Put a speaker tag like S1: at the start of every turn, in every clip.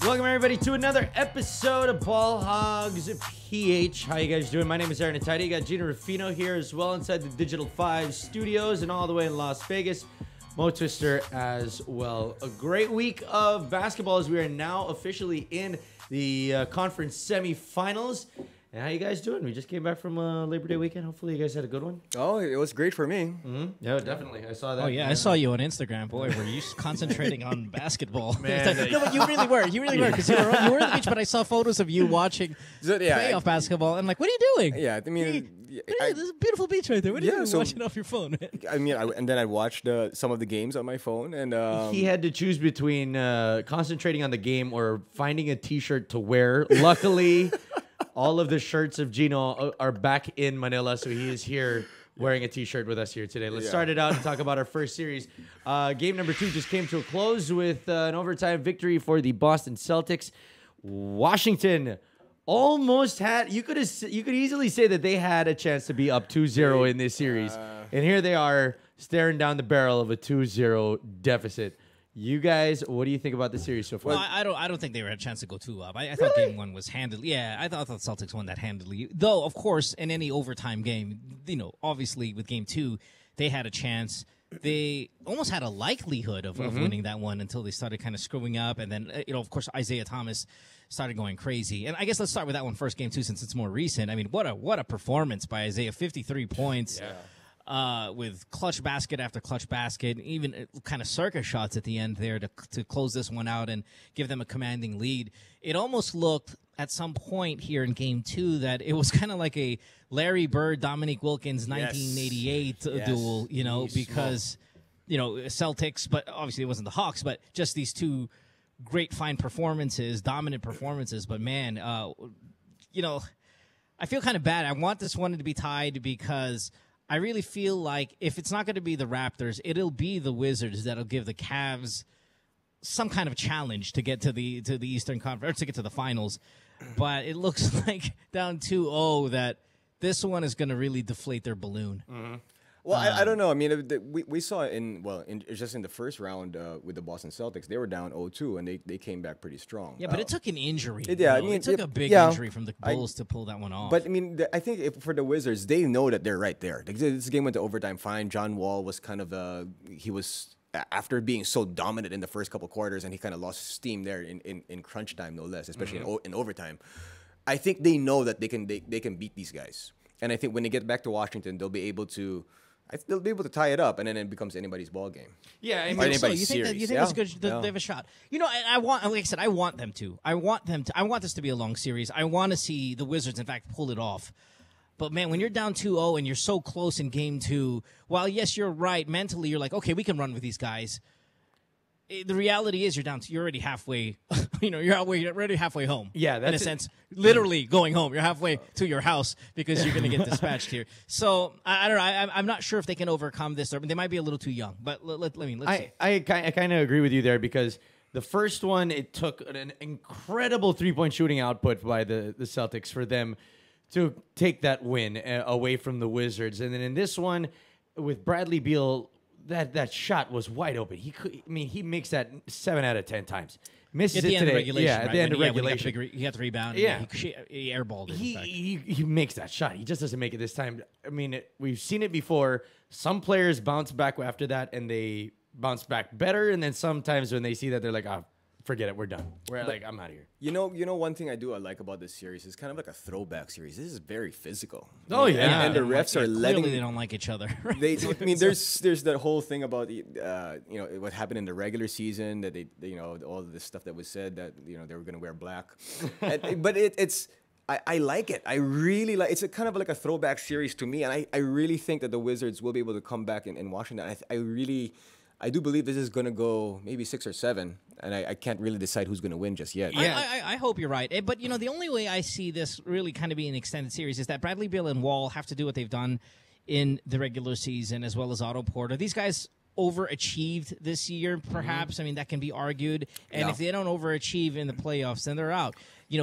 S1: Welcome everybody to another episode of Ball Hogs PH. How you guys doing? My name is Aaron Atati. You got Gina Rufino here as well inside the Digital 5 studios and all the way in Las Vegas. Mo Twister as well. A great week of basketball as we are now officially in the conference semifinals. And how you guys doing? We just came back from Labor Day weekend. Hopefully you guys had a good one.
S2: Oh, it was great for me.
S1: Mm-hmm. Yeah, definitely. I saw that.
S3: Oh, yeah. I saw you on Instagram. Boy, were you concentrating on basketball.
S1: Man.
S3: No, but you really were. You really were. Because you were on the beach, but I saw photos of you watching playoff basketball. I'm like, what are you doing?
S2: Yeah, I mean...
S3: There's a beautiful beach right there. What are you doing watching off your phone?
S2: I mean, and then I watched some of the games on my phone. And
S1: he had to choose between concentrating on the game or finding a T-shirt to wear. Luckily... all of the shirts of Jinno are back in Manila, so he is here wearing a T-shirt with us here today. Let's start it out and talk about our first series. Game number 2 just came to a close with an overtime victory for the Boston Celtics. Washington almost had... You could easily say that they had a chance to be up 2-0 in this series. And here they are staring down the barrel of a 2-0 deficit. You guys, what do you think about the series so far?
S3: Well, I don't think they had a chance to go 2 up. I thought game 1 was handily. Yeah, I thought the Celtics won that handily. Though, of course, in any overtime game, obviously with game 2, they had a chance. They almost had a likelihood of winning that one until they started kind of screwing up. And then, of course, Isaiah Thomas started going crazy. And I guess let's start with that one first, game 2, since it's more recent. I mean, what a performance by Isaiah. 53 points. Yeah. With clutch basket after clutch basket, even kind of circus shots at the end there to close this one out and give them a commanding lead. It almost looked at some point here in game 2 that it was kind of like a Larry Bird, Dominique Wilkins 1988 duel, because, Celtics, but obviously it wasn't the Hawks, but just these two great, fine performances, dominant performances. But man, I feel kind of bad. I want this one to be tied because I really feel like if it's not going to be the Raptors, it'll be the Wizards that'll give the Cavs some kind of challenge to get to the Eastern Conference, or to get to the finals. But it looks like down 2-0 that this one is going to really deflate their balloon. Mm-hmm.
S2: Well, I don't know. I mean, we saw just in the first round with the Boston Celtics, they were down 0-2, and they came back pretty strong.
S3: Yeah, but it took an injury.
S2: It
S3: took a big injury from the Bulls to pull that one off.
S2: But, I mean, I think for the Wizards, they know that they're right there. This game went to overtime fine. John Wall was kind of he was, after being so dominant in the first couple quarters, and he kind of lost steam there in crunch time, no less, especially in overtime. I think they know that they can beat these guys. And I think when they get back to Washington, they'll be able to tie it up, and then it becomes anybody's ball game.
S1: Yeah, I
S3: mean, so you think that's good? They have a shot. I want, like I said, I want them to. I want this to be a long series. I want to see the Wizards, in fact, pull it off. But man, when you're down 2-0 and you're so close in game 2, while yes, you're right, mentally you're like, okay, we can run with these guys. The reality is you're already halfway. You're already halfway home.
S1: Yeah, that's
S3: in a sense, literally going home. You're halfway to your house because you're going to get dispatched here. So I don't know. I'm not sure if they can overcome this. Or they might be a little too young. But let's see.
S1: I kind of agree with you there because the first one, it took an incredible 3-point shooting output by the Celtics for them to take that win away from the Wizards, and then in this one with Bradley Beal. That shot was wide open. He makes that 7 out of 10 times. Misses it today.
S3: At
S1: the end of regulation.
S3: He got the rebound.
S1: Yeah.
S3: He airballed it.
S1: He makes that shot. He just doesn't make it this time. I mean, we've seen it before. Some players bounce back after that, and they bounce back better. And then sometimes when they see that, they're like, oh, forget it. We're done. I'm out of here.
S2: You know, one thing I like about this series is kind of like a throwback series. This is very physical.
S1: Oh yeah,
S2: and the refs are letting.
S3: Clearly, they don't like each other.
S2: There's that whole thing about what happened in the regular season, that they all of this stuff that was said that they were going to wear black, but I like it. I really like. It's kind of like a throwback series to me, and I really think that the Wizards will be able to come back in Washington. I do believe this is going to go maybe 6 or 7, and I can't really decide who's going to win just yet.
S3: Yeah. I hope you're right. But, the only way I see this really kind of being an extended series is that Bradley Beal and Wall have to do what they've done in the regular season, as well as Otto Porter. These guys overachieved this year, perhaps. I mean, that can be argued. And if they don't overachieve in the playoffs, then they're out.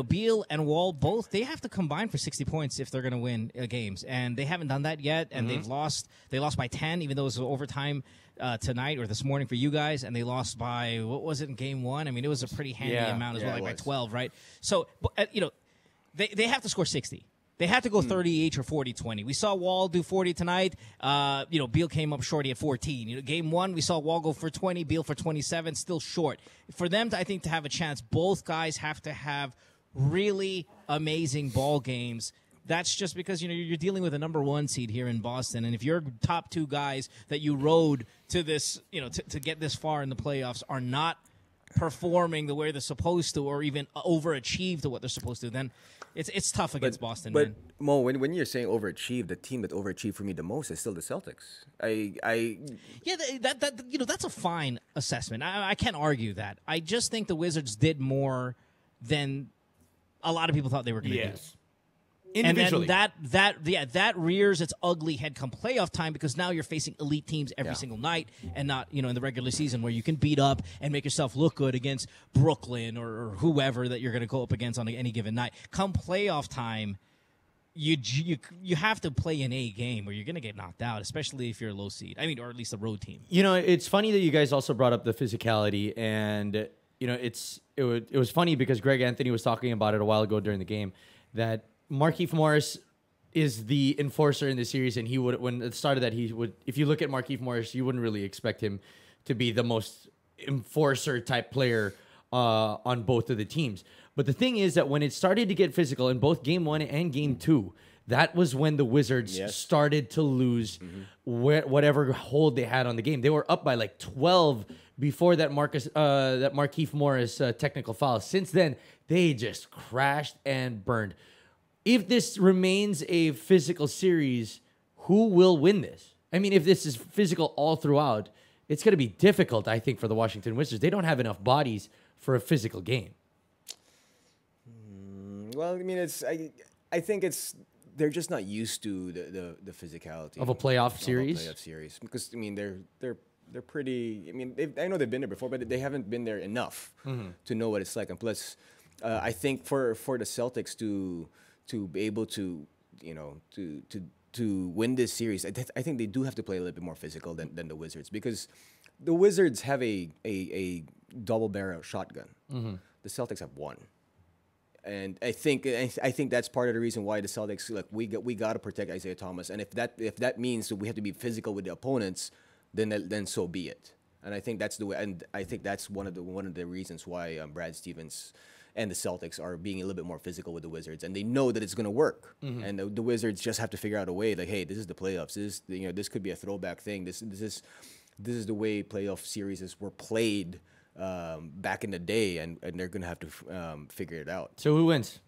S3: Beal and Wall both, they have to combine for 60 points if they're going to win games. And they haven't done that yet, and they've lost. They lost by 10, even though it was overtime tonight or this morning for you guys, and they lost by, what was it in game 1? I mean, it was a pretty handy amount as well, like by 12, right? So, they have to score 60. They had to go 30 each or 40-20. We saw Wall do 40 tonight. Beal came up short. He had 14. Game 1, we saw Wall go for 20, Beal for 27, still short. For them, I think, to have a chance, both guys have to have really amazing ball games. That's just because, you're dealing with a number 1 seed here in Boston. And if your top 2 guys that you rode to this, to get this far in the playoffs are not performing the way they're supposed to, or even overachieve to what they're supposed to, then it's tough against Boston.
S2: But
S3: man.
S2: Mo, when you're saying overachieve, the team that overachieved for me the most is still the Celtics.
S3: That's a fine assessment. I can't argue that. I just think the Wizards did more than a lot of people thought they were going to do.
S1: Individually.
S3: And then that rears its ugly head come playoff time, because now you're facing elite teams every single night, and not in the regular season where you can beat up and make yourself look good against Brooklyn or whoever that you're going to go up against on any given night. Come playoff time, you have to play an A game, or you're going to get knocked out, especially if you're a low seed. I mean, or at least a road team.
S1: It's funny that you guys also brought up the physicality, and it was funny because Greg Anthony was talking about it a while ago during the game, that Markieff Morris is the enforcer in the series, and when it started that if you look at Markieff Morris, you wouldn't really expect him to be the most enforcer type player on both of the teams. But the thing is that when it started to get physical in both game 1 and game 2, that was when the Wizards started to lose whatever hold they had on the game. They were up by like 12 before that Markieff Morris technical foul. Since then, they just crashed and burned. If this remains a physical series, who will win this? I mean, if this is physical all throughout, it's going to be difficult, I think, for the Washington Wizards. They don't have enough bodies for a physical game.
S2: Well, I mean, I think they're just not used to the physicality
S1: of a playoff series.
S2: Because I mean, they're pretty. I mean, I know they've been there before, but they haven't been there enough to know what it's like. And plus, I think for the Celtics to be able to win this series, I think they do have to play a little bit more physical than the Wizards, because the Wizards have a double barrel shotgun. The Celtics have one. And I think that's part of the reason why the Celtics, like, we got to protect Isaiah Thomas, and if that means that we have to be physical with the opponents, then so be it. And I think that's the way, and I think that's one of the reasons why Brad Stevens and the Celtics are being a little bit more physical with the Wizards, and they know that it's going to work. And the Wizards just have to figure out a way, like, hey, this is the playoffs. This could be a throwback thing. This is the way playoff series were played back in the day, and they're going to have to figure it out.
S1: So who wins?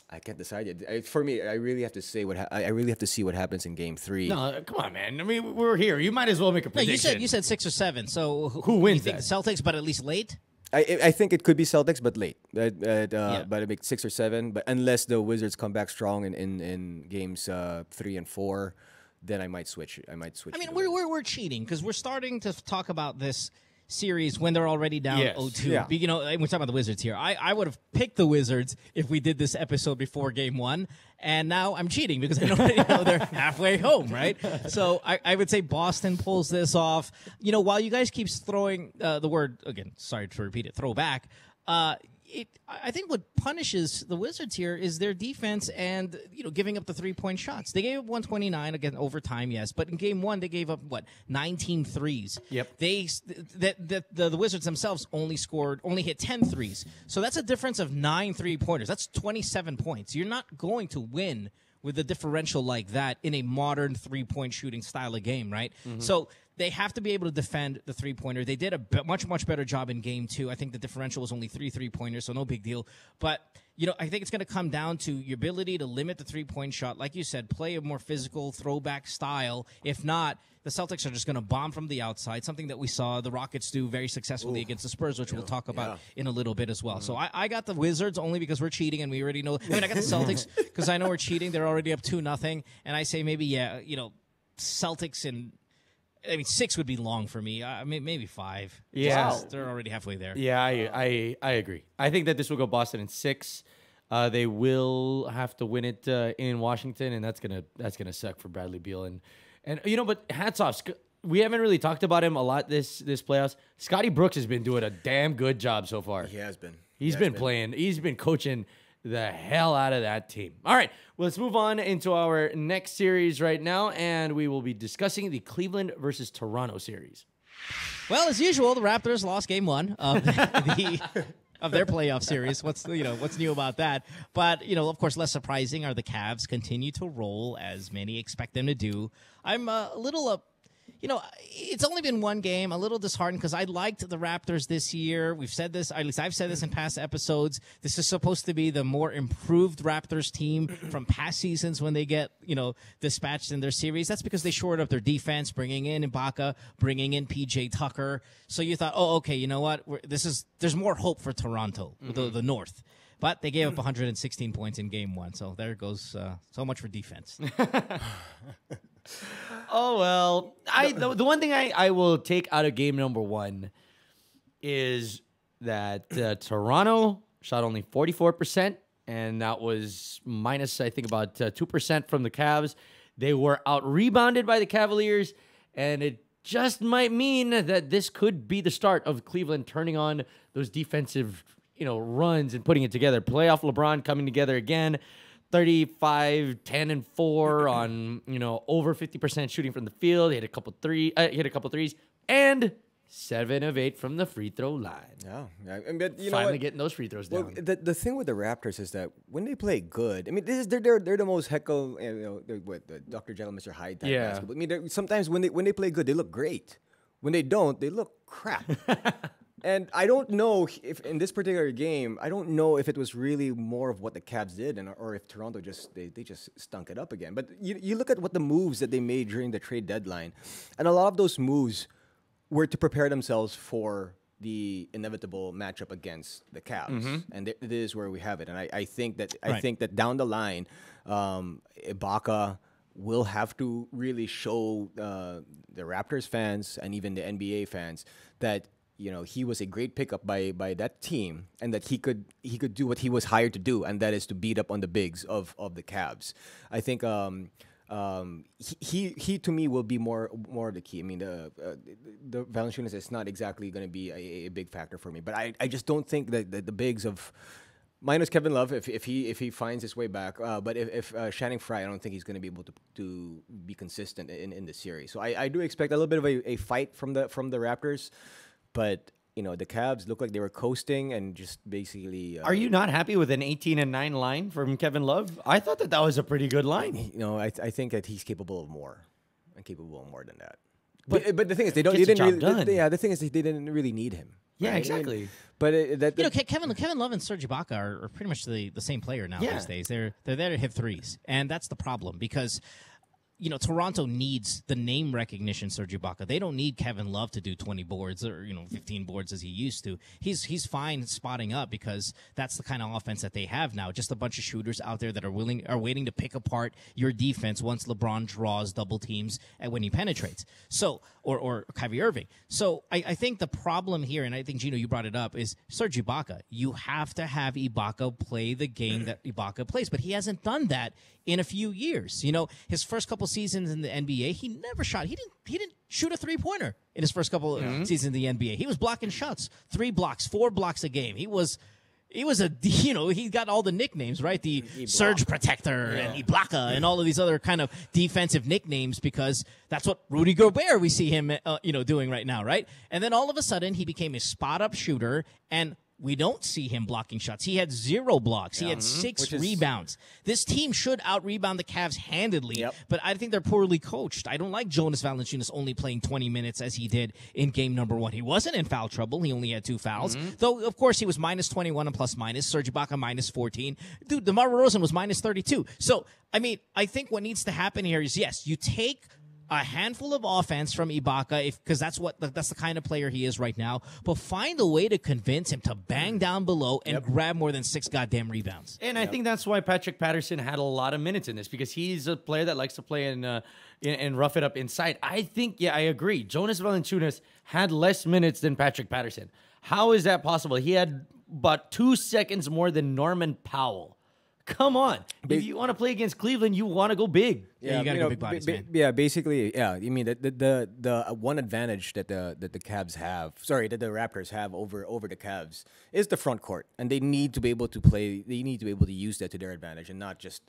S2: I can't decide yet. For me, I really have to say I really have to see what happens in Game 3.
S1: No, come on, man. I mean, we're here. You might as well make a prediction.
S3: No, you said 6 or 7. So
S1: who wins?
S3: You think the Celtics, but at least late?
S2: I think it could be Celtics, but late. But I make 6 or 7. But unless the Wizards come back strong in games 3 and 4, then I might switch. I mean,
S3: we're cheating because we're starting to talk about this series when they're already down 0-2. Yeah. We're talking about the Wizards here. I would have picked the Wizards if we did this episode before Game 1, and now I'm cheating because I know they're halfway home, right? So I would say Boston pulls this off. While you guys keep throwing the word, again, sorry to repeat it, throwback, I think what punishes the Wizards here is their defense and giving up the 3-point shots. They gave up 129 again overtime, yes, but in Game 1 they gave up 19 threes.
S1: Yep.
S3: The Wizards themselves only hit 10 threes. So that's a difference of 9 3-pointers. That's 27 points. You're not going to win with a differential like that in a modern 3-point shooting style of game, right? So they have to be able to defend the 3-pointer. They did a much, much better job in Game 2. I think the differential was only 3 3-pointers, so no big deal. But, I think it's going to come down to your ability to limit the 3-point shot. Like you said, play a more physical throwback style. If not, the Celtics are just going to bomb from the outside, something that we saw the Rockets do very successfully against the Spurs, which we'll talk about in a little bit as well. So I got the Wizards only because we're cheating, and we already know. I got the Celtics because I know we're cheating. They're already up 2-0, and I say maybe, Celtics in I mean, 6 would be long for me. I mean, maybe 5.
S1: Yeah.
S3: Just, they're already halfway there.
S1: Yeah, I agree. I think that this will go Boston in 6. They will have to win it in Washington, and that's gonna suck for Bradley Beal. And but hats off. We haven't really talked about him a lot this playoffs. Scotty Brooks has been doing a damn good job so far.
S2: He has been.
S1: He's been playing. He's been coaching the hell out of that team. All right, well, let's move on into our next series right now, and we will be discussing the Cleveland versus Toronto series.
S3: Well, as usual, the Raptors lost game 1 of of their playoff series. What's new about that? But of course, less surprising are the Cavs continue to roll as many expect them to do. I'm a little it's only been one game. A little disheartened because I liked the Raptors this year. We've said this, at least I've said this in past episodes. This is supposed to be the more improved Raptors team from past seasons when they get, dispatched in their series. That's because they shored up their defense, bringing in Ibaka, bringing in PJ Tucker. So you thought, oh, okay, you know what? There's more hope for Toronto, the North. But they gave up 116 points in game 1. So there goes so much for defense.
S1: Oh, well, the one thing I will take out of game number 1 is that Toronto shot only 44%, and that was minus, I think, about 2% from the Cavs. They were out-rebounded by the Cavaliers, and it just might mean that this could be the start of Cleveland turning on those defensive, runs and putting it together. Playoff LeBron coming together again. 35, 10, and 4 on, over 50% shooting from the field. He hit a couple threes, and 7 of 8 from the free throw line.
S2: Yeah, but
S1: finally getting those free throws down.
S2: Well, the thing with the Raptors is that when they play good, I mean, they're the most heckle, the Dr. Jekyll, Mr. Hyde type basketball. I mean, sometimes when they play good, they look great. When they don't, they look crap. And I don't know if in this particular game, I don't know if it was really more of what the Cavs did, or if Toronto just stunk it up again. But you look at what the moves that they made during the trade deadline, and a lot of those moves were to prepare themselves for the inevitable matchup against the Cavs, and it is where we have it. And I think that down the line, Ibaka will have to really show the Raptors fans and even the NBA fans that he was a great pickup by that team, and that he could do what he was hired to do, and that is to beat up on the bigs of the Cavs. I think he to me will be more of the key. I mean, the Valanciunas is not exactly going to be a big factor for me, but I just don't think that the bigs of minus Kevin Love if he finds his way back, but if Channing Frye, I don't think he's going to be able to be consistent in the series. So I do expect a little bit of a fight from the Raptors. But, the Cavs look like they were coasting and just basically...
S1: Are you not happy with an 18-9 line from Kevin Love? I thought that was a pretty good line.
S2: I think that he's capable of more. And capable of more than that. But the thing is, the thing is, they didn't really need him.
S1: Yeah,
S2: right?
S1: exactly.
S3: Kevin Love and Serge Ibaka are pretty much the same player now these days. They're there to hit threes, and that's the problem because... Toronto needs the name recognition, Serge Ibaka. They don't need Kevin Love to do 20 boards or, 15 boards as he used to. He's fine spotting up because that's the kind of offense that they have now. Just a bunch of shooters out there that are waiting to pick apart your defense once LeBron draws double teams and when he penetrates. So, or Kyrie Irving. So I think the problem here, and I think, Gino, you brought it up, is Serge Ibaka. You have to have Ibaka play the game that Ibaka plays, but he hasn't done that in a few years. His first couple seasons in the NBA, he never shot. He didn't shoot a three-pointer in his first couple seasons in the NBA. He was blocking shots, 3 blocks, 4 blocks a game. He got all the nicknames, right? The Surge Protector and Ibaka and all of these other kind of defensive nicknames because that's what Rudy Gobert we see him, doing right now, right? And then all of a sudden he became a spot-up shooter, and we don't see him blocking shots. He had 0 blocks. He had 6 rebounds. This team should out-rebound the Cavs handedly, but I think they're poorly coached. I don't like Jonas Valanciunas only playing 20 minutes as he did in game number 1. He wasn't in foul trouble. He only had 2 fouls. Though, of course, he was minus 21 and plus minus. Serge Ibaka minus 14. Dude, DeMar DeRozan was minus 32. So, I mean, I think what needs to happen here is, yes, you take a handful of offense from Ibaka, because that's the kind of player he is right now. But find a way to convince him to bang down below and grab more than 6 goddamn rebounds.
S1: And I think that's why Patrick Patterson had a lot of minutes in this, because he's a player that likes to play and rough it up inside. I think, I agree. Jonas Valanciunas had less minutes than Patrick Patterson. How is that possible? He had about 2 seconds more than Norman Powell. Come on. If you want to play against Cleveland, you want to go big.
S3: Yeah, you got to go big bodies, man.
S2: Yeah, basically, yeah. I mean, the one advantage that the Cavs have, that the Raptors have over the Cavs is the front court, and they need to be able to play. They need to be able to use that to their advantage and not just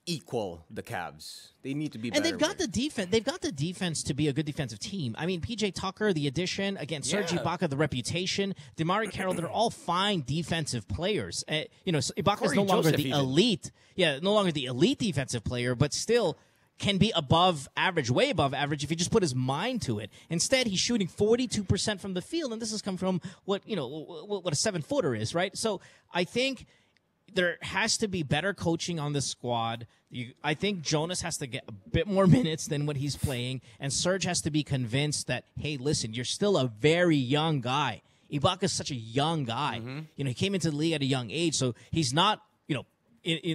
S2: equal the Cavs. They need to be better.
S3: And they've got the defense. They've got the defense to be a good defensive team. I mean, PJ Tucker, the addition, again, Serge Ibaka, the reputation, DeMarre Carroll, they're all fine defensive players. Ibaka is no longer the elite. Yeah, no longer the elite defensive player, but still can be above average, way above average if he just put his mind to it. Instead, he's shooting 42% from the field, and this has come from what a 7-footer is, right? So I think there has to be better coaching on the squad. I think Jonas has to get a bit more minutes than what he's playing, and Serge has to be convinced that, hey, listen, you're still a very young guy. Ibaka's such a young guy. Mm-hmm. He came into the league at a young age, so he's not,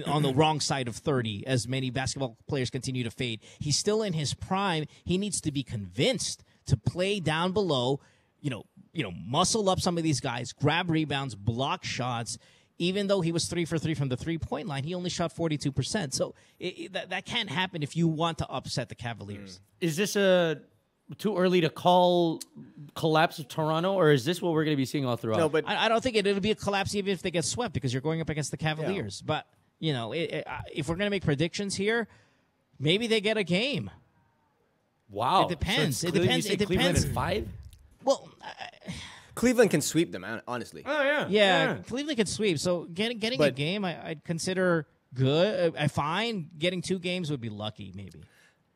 S3: on the wrong side of 30 as many basketball players continue to fade. He's still in his prime. He needs to be convinced to play down below, muscle up some of these guys, grab rebounds, block shots. Even though he was 3 for 3 from the three-point line, he only shot 42%. So that can't happen if you want to upset the Cavaliers.
S1: Is this too early to call collapse of Toronto, or is this what we're going to be seeing all throughout?
S2: No, but
S3: I don't think it'll be a collapse even if they get swept, because you're going up against the Cavaliers. Yeah. But if we're going to make predictions here, maybe they get a game.
S1: Wow,
S3: it depends.
S1: So
S3: it depends.
S1: It depends. Cleveland in 5.
S3: Well.
S2: Cleveland can sweep them, honestly.
S1: Oh, yeah.
S3: Yeah, Cleveland can sweep. So getting a game, I'd consider good. Fine. Getting 2 games would be lucky, maybe.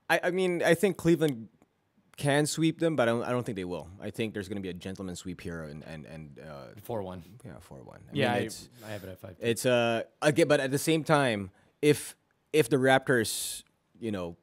S2: I mean, I think Cleveland can sweep them, but I don't think they will. I think there's going to be a gentleman sweep here and
S1: 4-1.
S2: Yeah, 4-1.
S1: I have it at 5.
S2: It's again, but at the same time, if the Raptors,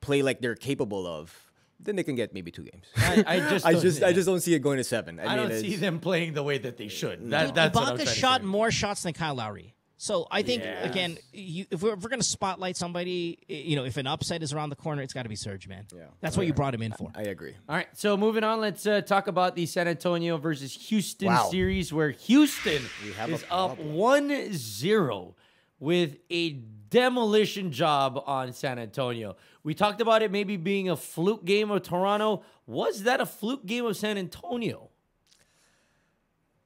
S2: play like they're capable of, then they can get maybe 2 games.
S1: I
S2: just don't see it going to 7.
S1: I don't see them playing the way that they should. That's
S3: Ibaka
S1: what I'm trying
S3: shot
S1: to say.
S3: more shots than Kyle Lowry. So I think, again, if we're going to spotlight somebody, if an upset is around the corner, it's got to be Serge, man. Yeah. That's what you brought him in for.
S2: I agree.
S1: All right, so moving on, let's talk about the San Antonio versus Houston series, where Houston is up 1-0 with a demolition job on San Antonio. We talked about it maybe being a fluke game of Toronto. Was that a fluke game of San Antonio?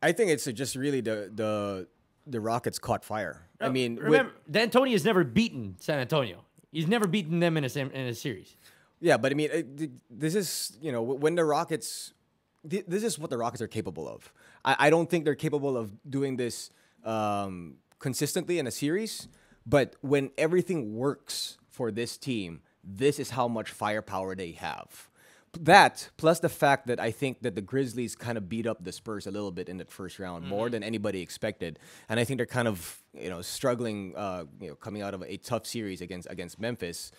S2: I think it's just really the Rockets caught fire. I mean,
S1: remember, D'Antoni has never beaten San Antonio. He's never beaten them in a series.
S2: Yeah, but I mean, this is when the Rockets. This is what the Rockets are capable of. I don't think they're capable of doing this consistently in a series, but when everything works for this team, this is how much firepower they have. That, plus the fact that I think that the Grizzlies kind of beat up the Spurs a little bit in that first round, more than anybody expected. And I think they're kind of, struggling, coming out of a tough series against Memphis.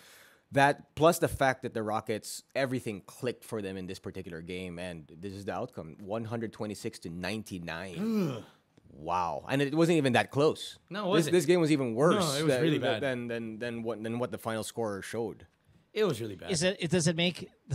S2: That, plus the fact that the Rockets, everything clicked for them in this particular game, and this is the outcome, 126-99. Wow. And it wasn't even that close.
S1: No, it wasn't.
S2: This game was even worse
S1: it was really bad.
S2: than what the final score showed.
S1: It was really bad.
S3: Does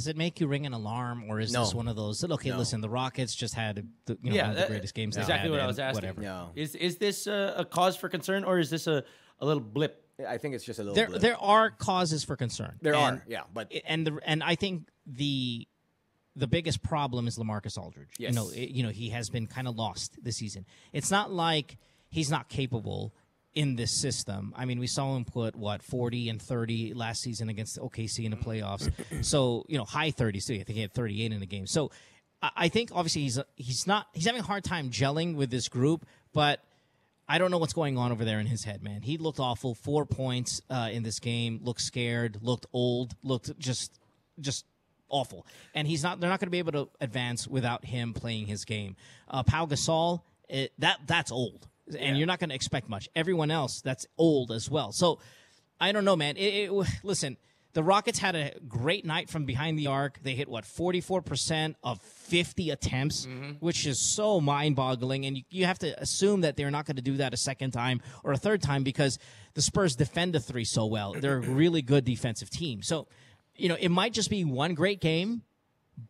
S3: it make you ring an alarm, or is this one of those? Okay, listen, the Rockets just had one of the greatest games.
S1: Exactly what I was asking.
S3: Whatever.
S2: No.
S1: Is this a cause for concern, or is this a little blip?
S2: I think it's just a little blip.
S3: There are causes for concern.
S2: There are, but
S3: I think the biggest problem is LaMarcus Aldridge.
S2: Yes.
S3: He has been kind of lost this season. It's not like he's not capable in this system. I mean, we saw him put 40 and 30 last season against OKC in the playoffs. So, high 30s too. I think he had 38 in the game. So, I think obviously he's having a hard time gelling with this group, but I don't know what's going on over there in his head, man. He looked awful. 4 points in this game. Looked scared. Looked old. Looked just awful. And they're not going to be able to advance without him playing his game. Pau Gasol, that's old. And you're not going to expect much. Everyone else, that's old as well. So, I don't know, man. Listen, the Rockets had a great night from behind the arc. They hit, 44% of 50 attempts, which is so mind-boggling. And you have to assume that they're not going to do that a second time or a third time because the Spurs defend the three so well. They're a really good defensive team. So, it might just be one great game,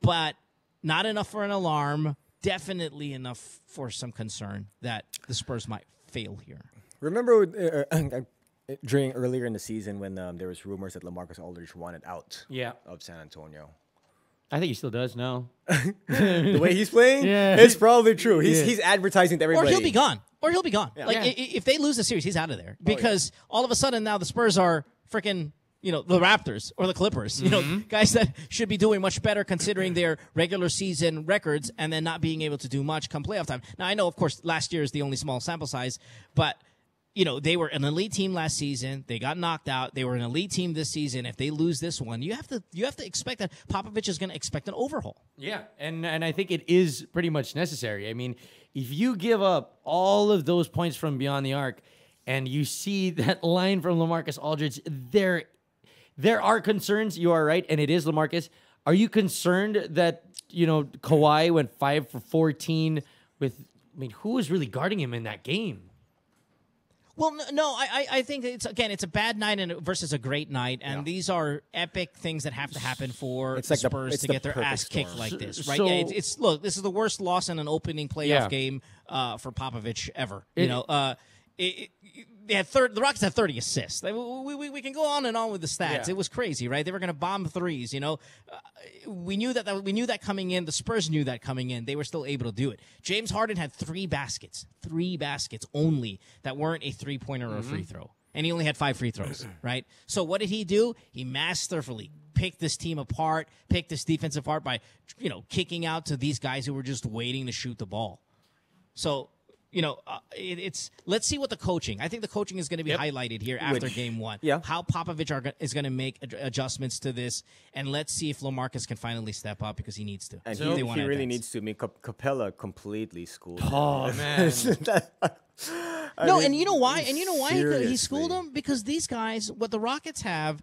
S3: but not enough for an alarm. Definitely enough for some concern that the Spurs might fail here.
S2: Remember during earlier in the season when there was rumors that LaMarcus Aldridge wanted out of San Antonio.
S1: I think he still does now.
S2: The way he's playing,
S1: Yeah.
S2: it's probably true. He's advertising to everybody.
S3: Or he'll be gone.
S2: Yeah.
S3: If they lose the series, he's out of there because all of a sudden now the Spurs are freaking the Raptors or the Clippers. Guys that should be doing much better considering their regular season records and then not being able to do much come playoff time. Now I know, of course, last year is the only small sample size, but. They were an elite team last season. They got knocked out. They were an elite team this season. If they lose this one, you have to expect that Popovich is going to expect an overhaul.
S1: Yeah, and I think it is pretty much necessary. I mean, if you give up all of those points from beyond the arc, and you see that line from LaMarcus Aldridge, there are concerns. You are right, and it is LaMarcus. Are you concerned that Kawhi went 5 for 14 with? I mean, who was really guarding him in that game?
S3: Well, no, I think it's a bad night versus a great night, and these are epic things that have to happen for Spurs to get their ass kicked like this, right? Look, this is the worst loss in an opening playoff game for Popovich ever. The Rockets had 30 assists. We can go on and on with the stats. It was crazy, right? They were going to bomb threes. We knew that coming in. The Spurs knew that coming in. They were still able to do it. James Harden had 3 baskets only that weren't a 3-pointer or a free throw, and he only had 5 free throws, right? So what did he do? He masterfully picked this team apart, picked this defense apart by kicking out to these guys who were just waiting to shoot the ball. So. Let's see what the coaching. I think the coaching is going to be highlighted here after game one. Yeah. How Popovich is going to make adjustments to this, and let's see if LaMarcus can finally step up because he needs to.
S2: And he really needs to. I mean, Capella completely schooled him.
S1: Oh man.
S3: And you know why? He schooled him? Because these guys, what the Rockets have.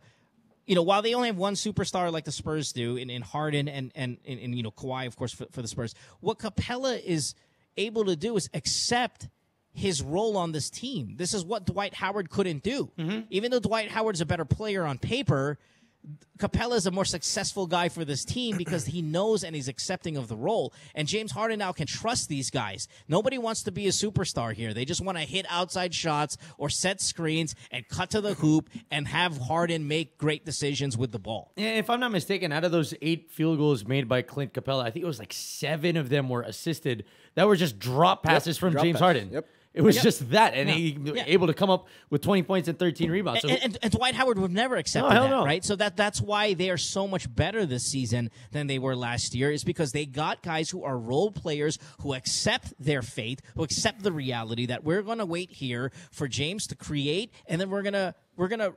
S3: While they only have one superstar like the Spurs do in Harden and Kawhi, of course, for the Spurs, what Capella is able to do is accept his role on this team. This is what Dwight Howard couldn't do. Even though Dwight Howard's a better player on paper, Capella is a more successful guy for this team because he knows and he's accepting of the role. And James Harden now can trust these guys. Nobody wants to be a superstar here. They just want to hit outside shots or set screens and cut to the hoop and have Harden make great decisions with the ball.
S1: Yeah, if I'm not mistaken, out of those 8 field goals made by Clint Capella, I think it was like 7 of them were assisted. That were just drop passes from James Harden.
S2: Yep.
S1: It was just that, and he was able to come up with 20 points and 13 rebounds. So,
S3: and Dwight Howard would never accept that, right? So that's why they are so much better this season than they were last year, is because they got guys who are role players who accept their fate, who accept the reality that we're going to wait here for James to create, and then we're gonna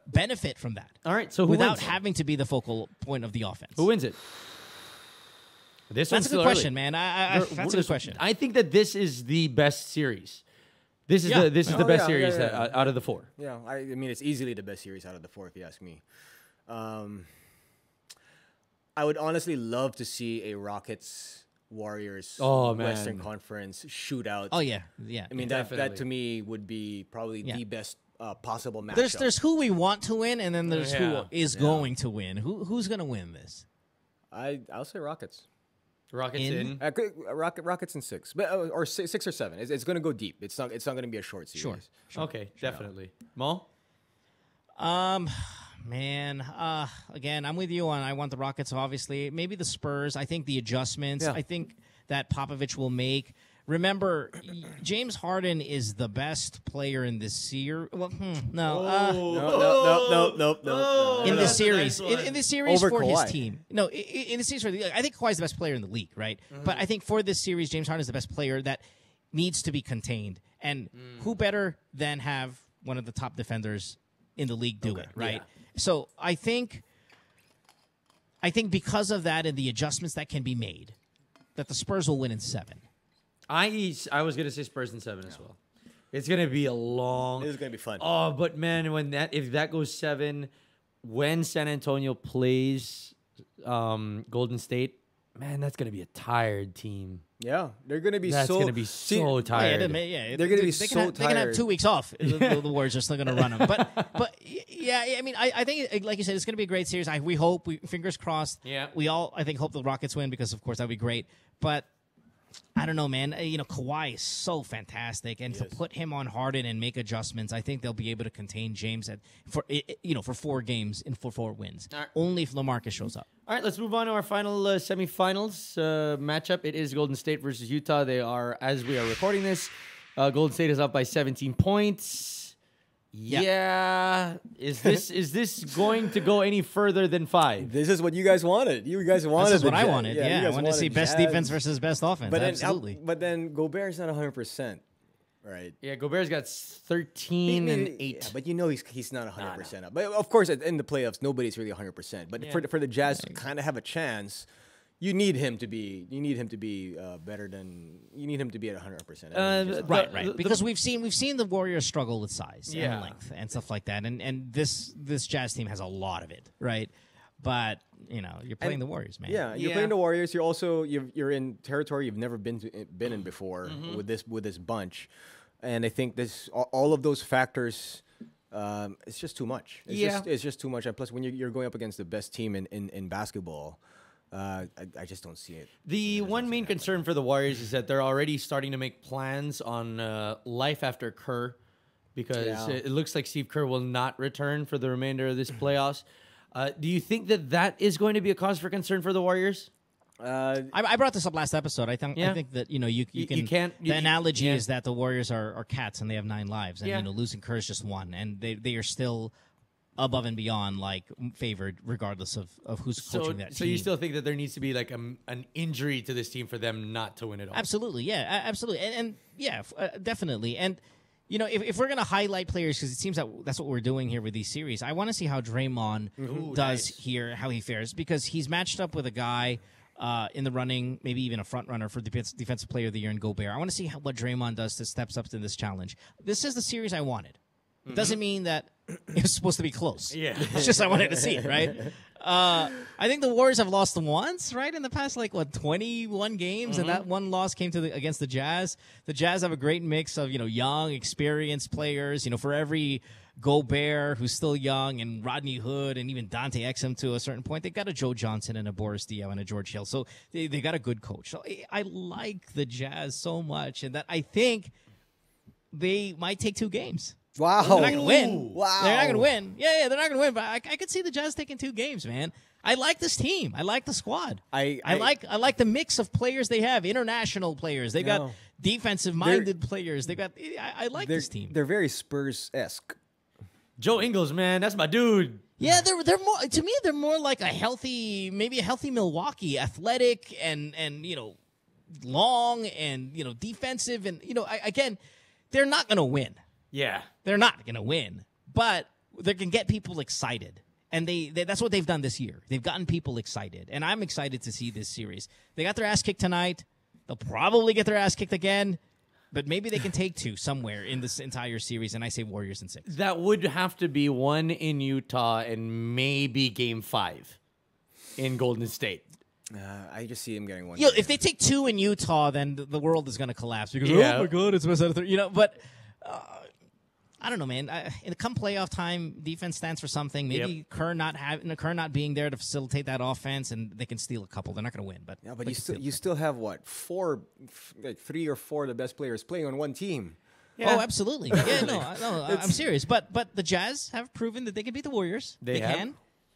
S3: benefit from that.
S1: All right, so who
S3: without
S1: wins?
S3: having to be the focal point of the offense.
S1: Who wins it?
S3: That's a good question, man. That's a good question.
S1: I think that this is the best series. This is the best series out of the 4.
S2: Yeah, I mean, it's easily the best series out of the 4, if you ask me. I would honestly love to see a Rockets-Warriors Western Conference shootout.
S3: Oh, yeah.
S2: I mean, that to me would be probably the best possible matchup.
S3: There's who we want to win, and then there's who is going to win. Who's going to win this?
S2: I'll say Rockets.
S1: Rockets in.
S2: Rockets in 6, but or 6 or 7. It's going to go deep. It's not going to be a short series.
S3: Sure.
S1: Okay, definitely. Mo?
S3: Man, again, I'm with you on. I want the Rockets, obviously. Maybe the Spurs. I think the adjustments. I think that Popovich will make. Remember, James Harden is the best player in this series. Well, no. In this series, in this series for his team. No, in the series I think Kawhi's the best player in the league, right? But I think for this series, James Harden is the best player that needs to be contained. And who better than have one of the top defenders in the league do it, right? Yeah. So I think because of that and the adjustments that can be made, that the Spurs will win in 7.
S1: I was going to say Spurs in 7 as well. It's going to be a long...
S2: It's going to be fun.
S1: Oh, but man, if that goes 7, when San Antonio plays Golden State, man, that's going to be a tired team.
S2: Yeah, they're going to be
S1: That's
S2: so
S1: going to be so tired.
S2: they're going to be so tired.
S3: They can have 2 weeks off. The Warriors are still going to run them. But yeah, I mean, I think, like you said, it's going to be a great series. We hope, fingers crossed.
S1: Yeah.
S3: We all, I think, hope the Rockets win because, of course, that would be great. But I don't know, man. Kawhi is so fantastic, and to put him on Harden and make adjustments, I think they'll be able to contain James for 4 games for 4 wins.
S1: Right.
S3: Only if LaMarcus shows up.
S1: All right, let's move on to our final semifinals matchup. It is Golden State versus Utah. They are, as we are recording this, Golden State is up by 17 points. Yeah. Is this going to go any further than 5?
S2: This is what you guys wanted. You guys wanted.
S3: This is what I wanted. Yeah, I wanted to see best
S2: Jazz.
S3: defense versus best offense. Absolutely.
S2: But then Gobert's not 100%, right?
S1: Yeah, Gobert's got 13 and 8.
S2: Yeah, but he's not 100% up. But of course, in the playoffs, nobody's really 100%. But for the Jazz to kind of have a chance, you need him to be better than you need him to be at 100%.
S3: Right. Because we've seen the Warriors struggle with size and length and stuff like that, and this Jazz team has a lot of it, right? But you're playing the Warriors, man.
S2: Yeah, you're playing the Warriors. You're also you're in territory you've never been in before with this bunch, and I think all of those factors. It's just too much. It's just too much. And plus, when you're going up against the best team in basketball. I just don't see it.
S1: The one main concern for the Warriors is that they're already starting to make plans on life after Kerr, because it looks like Steve Kerr will not return for the remainder of this playoffs. Do you think that is going to be a cause for concern for the Warriors?
S3: I brought this up last episode. I think that you can't. The analogy is that the Warriors are cats and they have 9 lives, and losing Kerr is just 1, and they are still above and beyond, like, favored regardless of who's coaching that team.
S1: So you still think that there needs to be like an injury to this team for them not to win it all?
S3: Absolutely, yeah, absolutely, and definitely. And if we're gonna highlight players, because it seems that that's what we're doing here with these series, I want to see how Draymond does here, how he fares, because he's matched up with a guy in the running, maybe even a front runner for defensive player of the year in Gobert. I want to see what Draymond does to steps up to this challenge. This is the series I wanted. It doesn't mean that it was supposed to be close.
S1: Yeah.
S3: It's just I wanted to see it, right? I think the Warriors have lost once, right, in the past, 21 games, and that one loss came against the Jazz. The Jazz have a great mix of, young, experienced players. For every Gobert, who's still young, and Rodney Hood, and even Dante Exum to a certain point, they've got a Joe Johnson and a Boris Diaw and a George Hill. So they got a good coach. So I like the Jazz so much, and that I think they might take 2 games.
S2: Wow.
S3: They're not going to win.
S2: Wow.
S3: They're not going to win. Yeah, they're not going to win. But I could see the Jazz taking 2 games, man. I like this team. I like the squad. I like the mix of players they have. International players. They got defensive-minded players. They got. I like this team.
S2: They're very Spurs-esque.
S1: Joe Ingles, man, that's my dude.
S3: Yeah, they're more, to me. They're more like maybe a healthy Milwaukee, athletic and long and defensive, and again, they're not going to win.
S1: Yeah.
S3: They're not going to win, but they can get people excited. And that's what they've done this year. They've gotten people excited. And I'm excited to see this series. They got their ass kicked tonight. They'll probably get their ass kicked again. But maybe they can take 2 somewhere in this entire series. And I say Warriors in 6.
S1: That would have to be 1 in Utah and maybe Game 5 in Golden State.
S2: I just see him getting 1.
S3: If they take 2 in Utah, then the world is going to collapse. Because,
S1: Yeah.
S3: oh, my God, it's best out of 3. But... I don't know, man. Come playoff time, defense stands for something. Maybe Kerr not being there to facilitate that offense, and they can steal a couple. They're not going to win, but
S2: you still have what 3 or 4 of the best players playing on one team.
S3: Yeah. Oh, absolutely. Yeah, no, I'm serious. But the Jazz have proven that they can beat the Warriors. They can.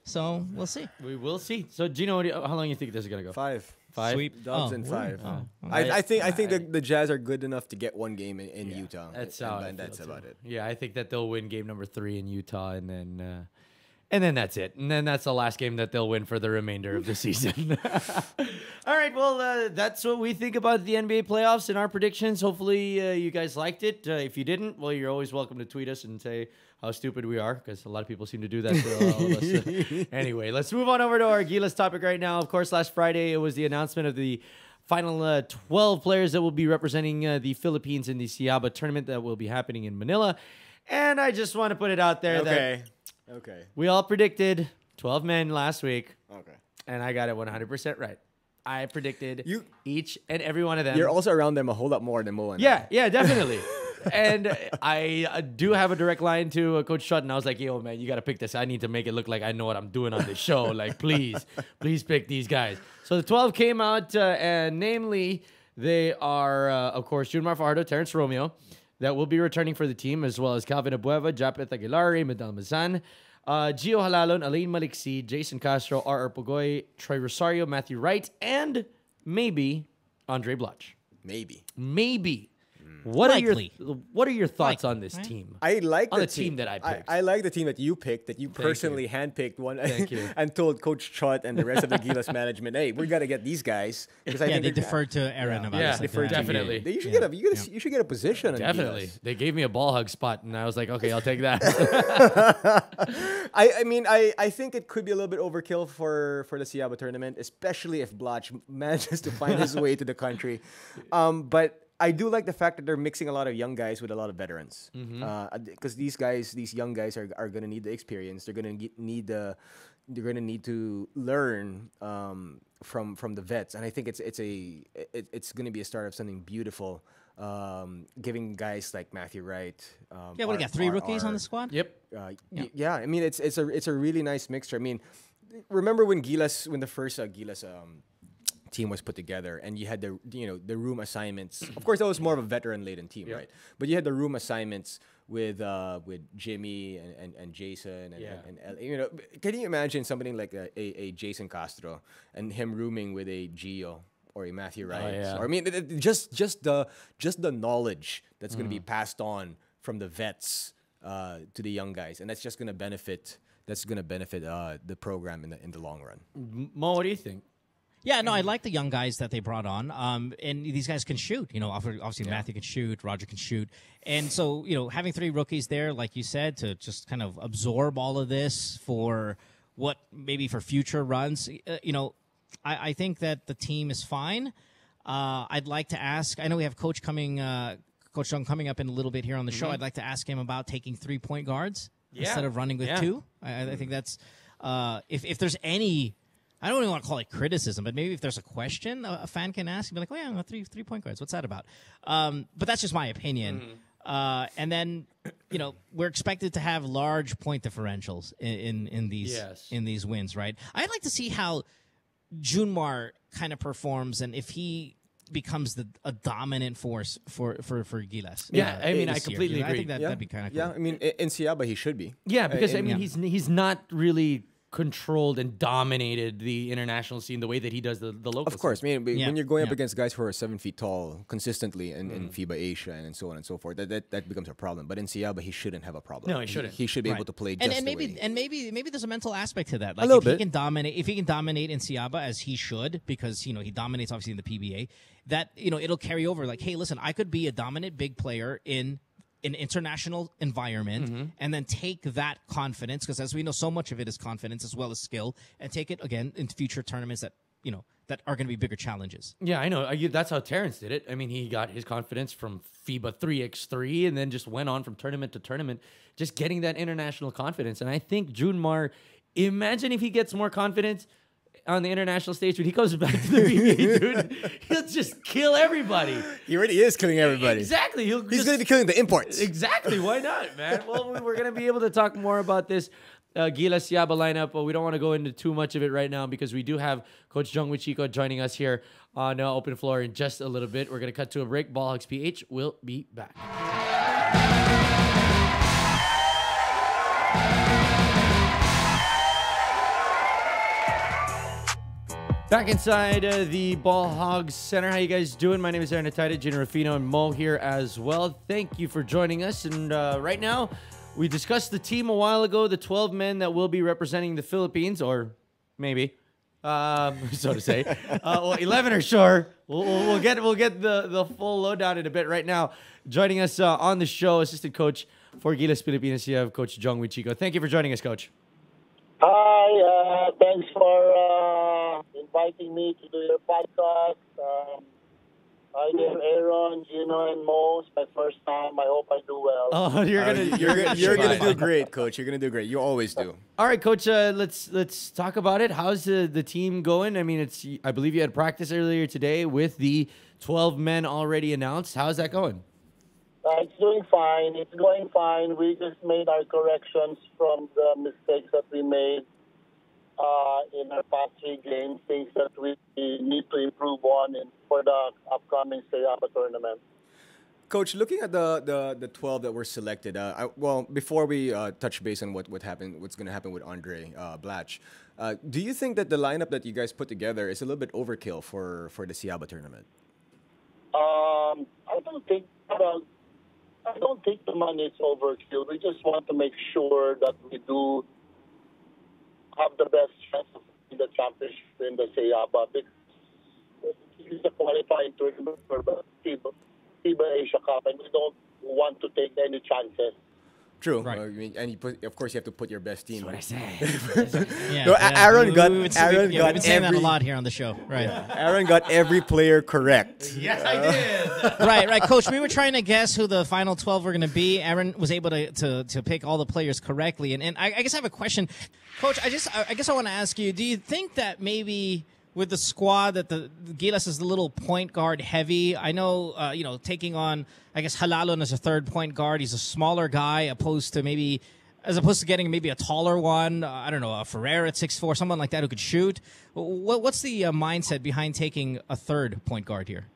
S3: So we'll see.
S1: We will see. So, Gino, how long do you think this is going to go?
S2: 5.
S1: 5?
S3: Sweep.
S2: Dubs in 5. I think the Jazz are good enough to get 1 game in Utah.
S1: That's
S2: about it.
S1: Yeah, I think that they'll win game number 3 in Utah, and then that's it. And then that's the last game that they'll win for the remainder of the season. All right, well, that's what we think about the NBA playoffs and our predictions. Hopefully you guys liked it. If you didn't, well, you're always welcome to tweet us and say how stupid we are, because a lot of people seem to do that for all of us. Anyway, let's move on over to our Gilas topic right now. Of course, last Friday it was the announcement of the final 12 players that will be representing the Philippines in the SEABA tournament that will be happening in Manila. And I just want to put it out there that
S2: Okay.
S1: We all predicted 12 men last week,
S2: Okay.
S1: and I got it 100% right. I predicted
S2: You-
S1: each and every one of them.
S2: You're also around them a whole lot more than Mo and
S1: Yeah, definitely. And I do have a direct line to Coach Shutt, and I was like, yo, man, you got to pick this. I need to make it look like I know what I'm doing on this show. Like, please pick these guys. So the 12 came out, and namely, they are, of course, Junmar Fajardo, Terrence Romeo, that will be returning for the team, as well as Calvin Abueva, Japeth Aguilari, Medal Mazan, Gio Halalon, Alain Maliksi, Jason Castro, R.R. Pugoy, Troy Rosario, Matthew Wright, and maybe Andray Blatche. Maybe. What are your thoughts on this team?
S2: I like
S1: on the team that I picked.
S2: I like the team that you picked, that you personally handpicked one.
S1: Thank you.
S2: And told Coach Chot and the rest of the Gilas management, hey, we got to get these guys. Because I think
S3: they deferred to Aaron about this.
S2: deferred to
S1: definitely.
S2: you. You should get a position.
S1: Definitely.
S2: Gilas.
S1: They gave me a ball hug spot, and I was like, okay, I'll take that.
S2: I think it could be a little bit overkill for the SEABA tournament, especially if Blatche manages to find his way to the country. But I do like the fact that they're mixing a lot of young guys with a lot of veterans. Because these young guys are going to need the experience. They're going to need to learn from the vets, and I think it's going to be a start of something beautiful. Giving guys like Matthew Wright.
S3: We got 3 rookies on the squad.
S1: Yep.
S2: Yeah, I mean it's a really nice mixture. I mean, remember when the first Gilas team was put together, and you had the room assignments. Of course, that was more of a veteran-laden team, right? But you had the room assignments with Jimmy and Jason and can you imagine somebody like a Jason Castro and him rooming with a Gio or a Matthew Wright? Or I mean, just the knowledge that's going to be passed on from the vets to the young guys, and that's just going to benefit. That's going to benefit the program in the long run.
S1: Mo, what do you think?
S3: Yeah, no, I like the young guys that they brought on. And these guys can shoot. Obviously Matthew can shoot, Roger can shoot. And so, having 3 rookies there, like you said, to just kind of absorb all of this for for future runs, I think that the team is fine. I'd like to ask, I know we have Coach Jong coming up in a little bit here on the show. I'd like to ask him about taking 3-point guards instead of running with 2. I think that's, if there's any, I don't even want to call it criticism, but maybe if there's a question a fan can ask, be like, oh yeah, 3-point guards, what's that about? But that's just my opinion. And then, we're expected to have large point differentials in these wins, right? I'd like to see how Junmar kind of performs and if he becomes a dominant force for Gilas.
S1: I mean, I completely agree.
S3: I think that'd be kind of cool.
S2: Yeah, I mean, in SEABA he should be.
S1: Yeah, because he's not really controlled and dominated the international scene the way that he does the local
S2: Of course,
S1: scene.
S2: when you're going up against guys who are 7 feet tall consistently in FIBA Asia and so on and so forth, that becomes a problem. But in SEABA, he shouldn't have a problem.
S1: No, he shouldn't.
S2: He should be able to play just the way.
S3: And maybe there's a mental aspect to that. Like
S2: a little
S3: if
S2: bit.
S3: if he can dominate in SEABA as he should, because he dominates obviously in the PBA, that it'll carry over. Like, hey, listen, I could be a dominant big player in an international environment and then take that confidence, because as we know, so much of it is confidence as well as skill, and take it again into future tournaments that that are going to be bigger challenges.
S1: Yeah, I know. That's how Terrence did it. I mean, he got his confidence from FIBA 3x3 and then just went on from tournament to tournament, just getting that international confidence. And I think Junmar, imagine if he gets more confidence on the international stage when he comes back to the PBA, dude, he'll just kill everybody.
S2: He already is killing everybody.
S1: Exactly.
S2: He's going to be killing the imports.
S1: Exactly. Why not, man? Well, we're going to be able to talk more about this Gilas SEABA lineup, but we don't want to go into too much of it right now because we do have Coach Jong Uichico joining us here on Open Floor in just a little bit. We're going to cut to a break. Ball Hogs PH will be back. Back inside the Ball Hogs Center. How you guys doing? My name is Aaron Atayde, Jinno Rufino, and Mo here as well. Thank you for joining us. And right now, we discussed the team a while ago, the 12 men that will be representing the Philippines, or maybe, so to say. 11 are sure. We'll get the full lowdown in a bit. Right now, joining us on the show, assistant coach for Gilas Pilipinas, you have Coach Jong Uichico. Thank you for joining us, Coach.
S4: Hi, thanks for inviting me to do your podcast. Hi there, Aaron, Jinno and Mo. It's my first time. I hope I do well.
S1: Oh, you're
S2: You're gonna do great, Coach. You're gonna do great. You always do.
S1: All right, Coach. Let's talk about it. How's the team going? I mean, I believe you had practice earlier today with the 12 men already announced. How's that going?
S4: It's doing fine. It's going fine. We just made our corrections from the mistakes that we made in our past 3 games, things that we need to improve on for the upcoming SEABA tournament.
S2: Coach, looking at the 12 that were selected, before we touch base on what's going to happen with Andray Blatche, do you think that the lineup that you guys put together is a little bit overkill for the SEABA tournament?
S4: I don't think the money is overkill. We just want to make sure that we do have the best chance of winning the championship in the SEABA, because it's a qualifying tournament for the FIBA Asia Cup, and we don't want to take any chances.
S2: True.
S3: Right.
S2: I mean, and of course, you have to put your best team.
S1: That's what I say.
S3: Yeah,
S2: No, Aaron got
S3: we've been saying that
S2: every
S3: a lot here on the show, right?
S2: Aaron got every player correct.
S1: Yes, I did.
S3: Right, Coach. We were trying to guess who the final 12 were going to be. Aaron was able to pick all the players correctly, and I guess I have a question, Coach. I guess I want to ask you: do you think that maybe with the squad that the Gilas is a little point guard heavy? I know, taking on, I guess, Halalon as a third point guard. He's a smaller guy opposed to getting maybe a taller one. I don't know, a Ferrer at 6'4", someone like that who could shoot. What's the mindset behind taking a third point guard here?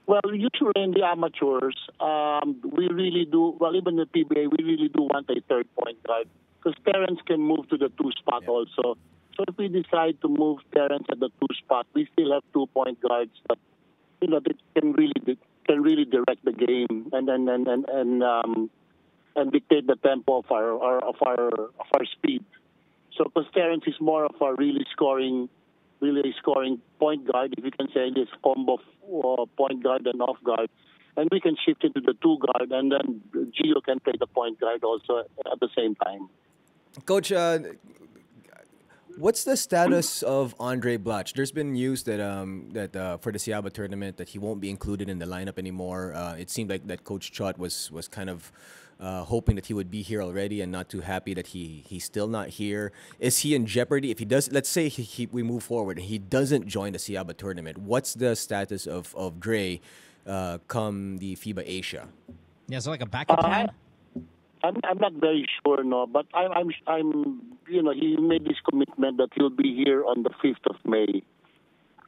S4: Well, usually in the amateurs, we really do, well, even the PBA, we really do want a third point guard, because parents can move to the 2 spot also. So if we decide to move parents at the 2 spot, we still have 2 point guards that that can really direct the game and dictate the tempo of our speed. So because Terrence is more of a really scoring point guard, if you can say this combo point guard and off guard, and we can shift into the 2 guard, and then Gio can play the point guard also at the same time.
S2: Coach, what's the status of Andray Blatche? There's been news that for the SEABA tournament that he won't be included in the lineup anymore. It seemed like that Coach Chot was kind of hoping that he would be here already, and not too happy that he's still not here. Is he in jeopardy if he does? Let's say we move forward and he doesn't join the SEABA tournament. What's the status of Dre come the FIBA Asia?
S3: Yeah, so like a backup plan.
S4: I'm not very sure, no, but I'm he made this commitment that he'll be here on the 5th of May.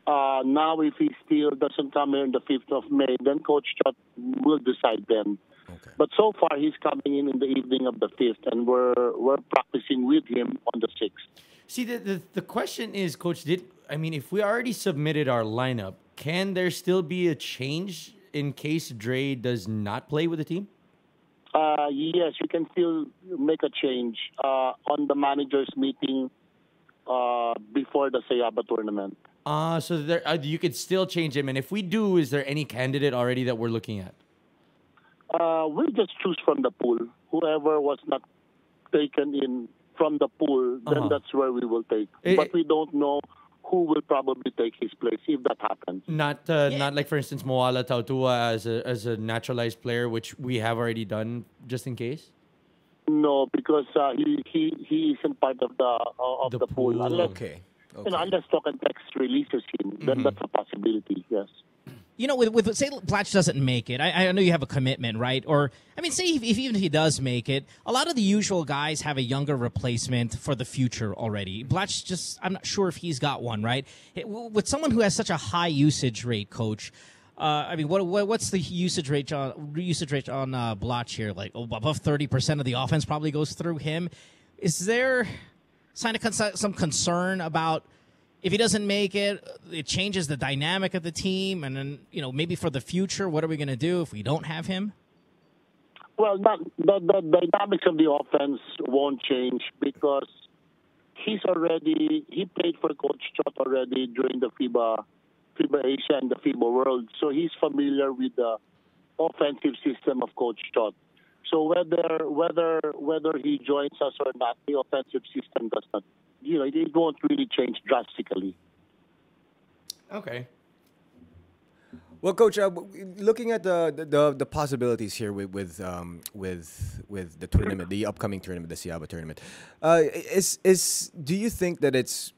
S4: Now, if he still doesn't come here on the 5th of May, then Coach Chot will decide then.
S2: Okay.
S4: But so far, he's coming in the evening of the 5th, and we're practicing with him on the 6th.
S1: See, the question is, Coach, if we already submitted our lineup, can there still be a change in case Dre does not play with the team?
S4: Yes, you can still make a change on the managers' meeting before the SEABA tournament.
S1: So you could still change him. And if we do, is there any candidate already that we're looking at?
S4: We'll just choose from the pool. Whoever was not taken in from the pool, then that's where we will take. But we don't know who will probably take his place if that happens.
S1: Not like, for instance, Moala Tautua as a naturalized player, which we have already done just in case?
S4: No, because he isn't part of the pool. Unless,
S2: Okay.
S4: Unless Token Text releases him, then that's a possibility, yes.
S3: With say Blatche doesn't make it, I know you have a commitment, right? Or, say even if he does make it, a lot of the usual guys have a younger replacement for the future already. Blatche I'm not sure if he's got one, right? With someone who has such a high usage rate, Coach, what's the usage rate on Blatche here? Like above 30% of the offense probably goes through him. Is there some concern about, if he doesn't make it, it changes the dynamic of the team, and then maybe for the future, what are we going to do if we don't have him?
S4: Well, the dynamics of the offense won't change, because he played for Coach Chot already during the FIBA Asia and the FIBA World, so he's familiar with the offensive system of Coach Chot. So whether he joins us or not, the offensive system does not. It won't really change drastically.
S1: Okay.
S2: Well, Coach, looking at the possibilities here with the tournament, the upcoming tournament, the SEABA tournament, do you think that it's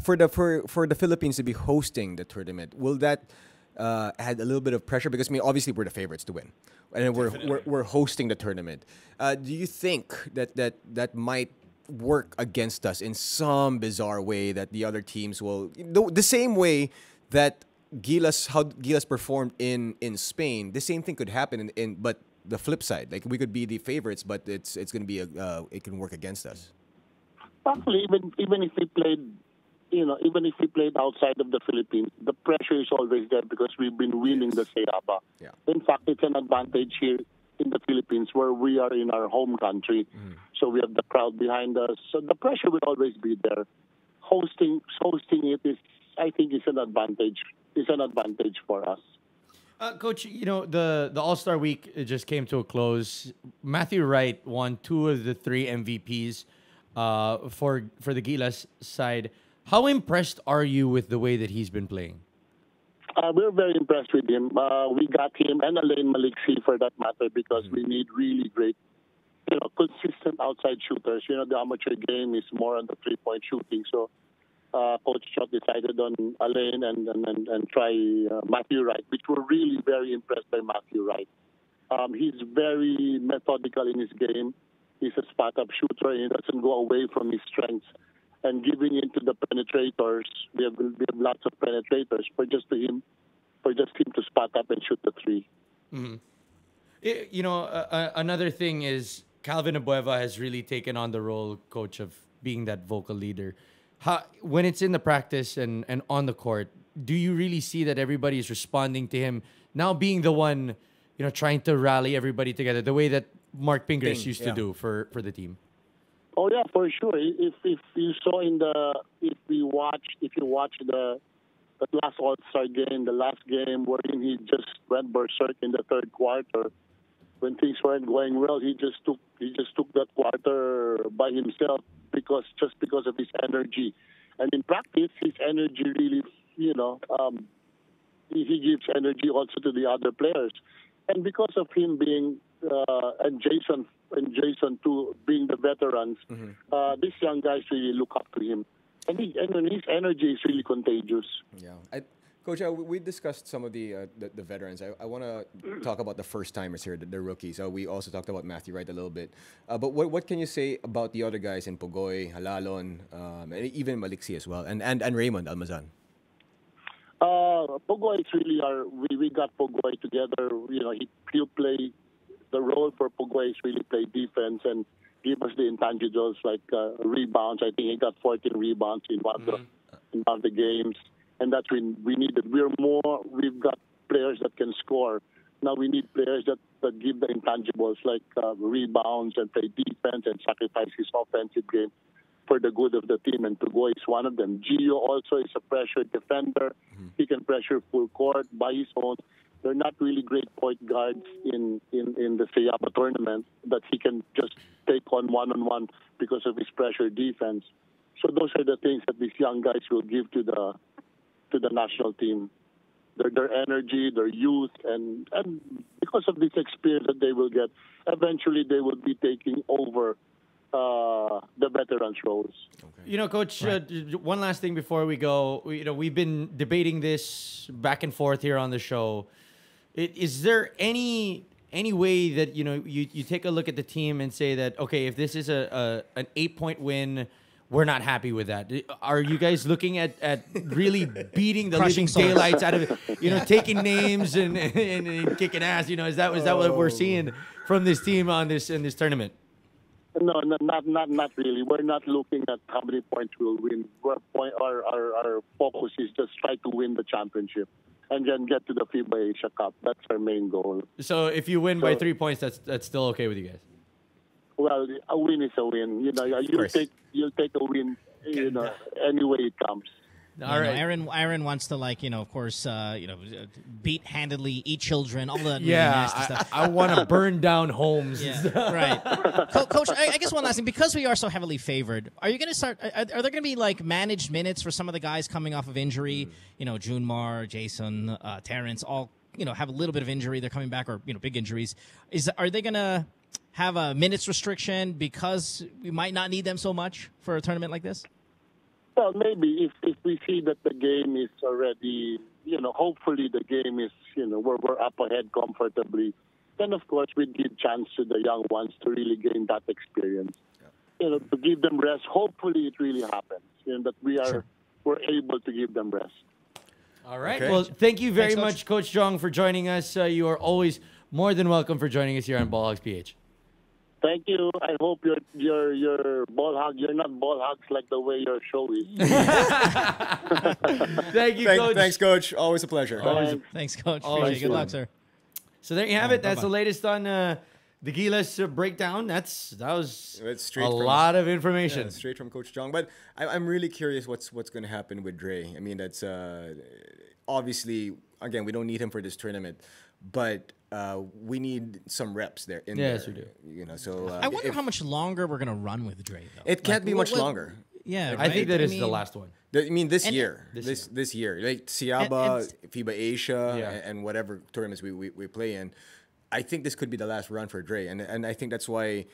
S2: for the Philippines to be hosting the tournament? Will that add a little bit of pressure? Because I mean, obviously we're the favorites to win, and we're hosting the tournament. Do you think that might work against us in some bizarre way, that the other teams will the same way that how Gilas performed in Spain? The same thing could happen but the flip side, like we could be the favorites, but it's going to be it can work against us.
S4: Actually, even if we played, even if we played outside of the Philippines, the pressure is always there because we've been winning the SEABA.
S2: Yeah.
S4: In fact, it's an advantage here in the Philippines where we are in our home country. So we have the crowd behind us. So the pressure will always be there. Hosting it is, I think, is an advantage. Is an advantage for us.
S1: Coach, the All-Star week just came to a close. Matthew Wright won 2 of the 3 MVPs for the Gilas side. How impressed are you with the way that he's been playing?
S4: We're very impressed with him. We got him and Alain Maliksi for that matter because we need really great, consistent outside shooters. The amateur game is more on the 3-point shooting. So Coach Chot decided on Alain and try Matthew Wright, which we're really very impressed by Matthew Wright. He's very methodical in his game. He's a spot-up shooter, and he doesn't go away from his strengths. And giving into the penetrators, we have lots of penetrators for just him to spot up and shoot the 3.
S1: Another thing is Calvin Abueva has really taken on the role, Coach, of being that vocal leader. When it's in the practice and on the court, do you really see that everybody is responding to him now, being the one, trying to rally everybody together the way that Mark Pingris used to do for the team?
S4: Oh yeah, for sure. If you saw if you watch the last All-Star game, the last game wherein he just went berserk in the third quarter, when things weren't going well, he just took that quarter by himself because of his energy, and in practice, his energy really, he gives energy also to the other players, and because of him being and Jason too being the veterans, these young guys really look up to him, and his energy is really contagious.
S2: Yeah, Coach, we discussed some of the veterans. I want to talk about the first timers here, the rookies. We also talked about Matthew Wright a little bit, but what can you say about the other guys in Pugoy, Halalon, and even Maliksi as well, and Raymond Almazan?
S4: Pugoy is really we got Pugoy together. He'll play. The role for Pugoy is really play defense and give us the intangibles like rebounds. I think he got 14 rebounds in one of the games, and that's when we needed. We've got players that can score. Now we need players that give the intangibles like rebounds and play defense and sacrifice his offensive game for the good of the team, and Pugoy is one of them. Gio also is a pressure defender. He can pressure full court by his own. They're not really great point guards in the SEABA tournament that he can just take on one-on-one because of his pressure defense. So those are the things that these young guys will give to the national team. Their energy, their youth, and because of this experience that they will get, eventually they will be taking over the veterans roles.
S1: Okay. Coach, one last thing before we go. We've been debating this back and forth here on the show. Is there any way that you take a look at the team and say that, okay, if this is an 8-point win, we're not happy with that? Are you guys looking at really beating the living daylights out of it? Taking names and kicking ass? Is that what we're seeing from this team in this tournament?
S4: No, not really. We're not looking at how many points we'll win. Our focus is just try to win the championship and then get to the FIBA Asia Cup. That's our main goal.
S1: So if you win by 3 points, that's still okay with you guys?
S4: Well, a win is a win. You'll take a win. Any way it comes.
S1: All right.
S3: Aaron wants to of course, beat handedly, eat children, all that.
S1: Yeah,
S3: really nasty stuff.
S1: I want to burn down homes.
S3: Yeah, right. Coach, I guess one last thing. Because we are so heavily favored, are you going to start? Are there going to be managed minutes for some of the guys coming off of injury? Junmar, Jason, Terrence, all have a little bit of injury. They're coming back, or big injuries. Are they going to have a minutes restriction because we might not need them so much for a tournament like this?
S4: Well, maybe if we see that the game is already, hopefully the game is, we're up ahead comfortably, then of course we give chance to the young ones to really gain that experience. To give them rest. Hopefully it really happens. That we're able to give them rest.
S1: All right.
S2: Okay.
S1: Well, thank you very
S3: Thanks,
S1: much, Coach Jong, for joining us. You are always more than welcome for joining us here on Ball Hogs PH.
S4: Thank you. I hope you're ball hog. You're not ball hogs like the way your show is.
S1: Thank you, Coach.
S2: Thanks, Coach. Always a pleasure.
S3: Thanks, Coach.
S1: Always
S3: Appreciate it. Good luck, sir.
S1: So there you have it. That's
S3: bye-bye.
S1: the latest on the Gilas breakdown. That was
S2: It's
S1: a
S2: straight from-
S1: lot of information.
S2: Yeah, straight from Coach Jong. But I'm really curious what's going to happen with Dre. I mean, that's obviously, again, we don't need him for this tournament, but we need some reps there.
S1: Yes, we do.
S2: So
S3: I wonder how much longer we're going to run with Dre, though.
S2: it can't be much longer.
S3: Yeah,
S1: I think that is
S3: is
S1: the last one.
S2: I mean, this
S3: And-
S2: year, this year, like SEABA,
S3: And-
S2: FIBA Asia,
S1: Yeah.
S2: and whatever tournaments we play in. I think this could be the last run for Dre, and I think that's why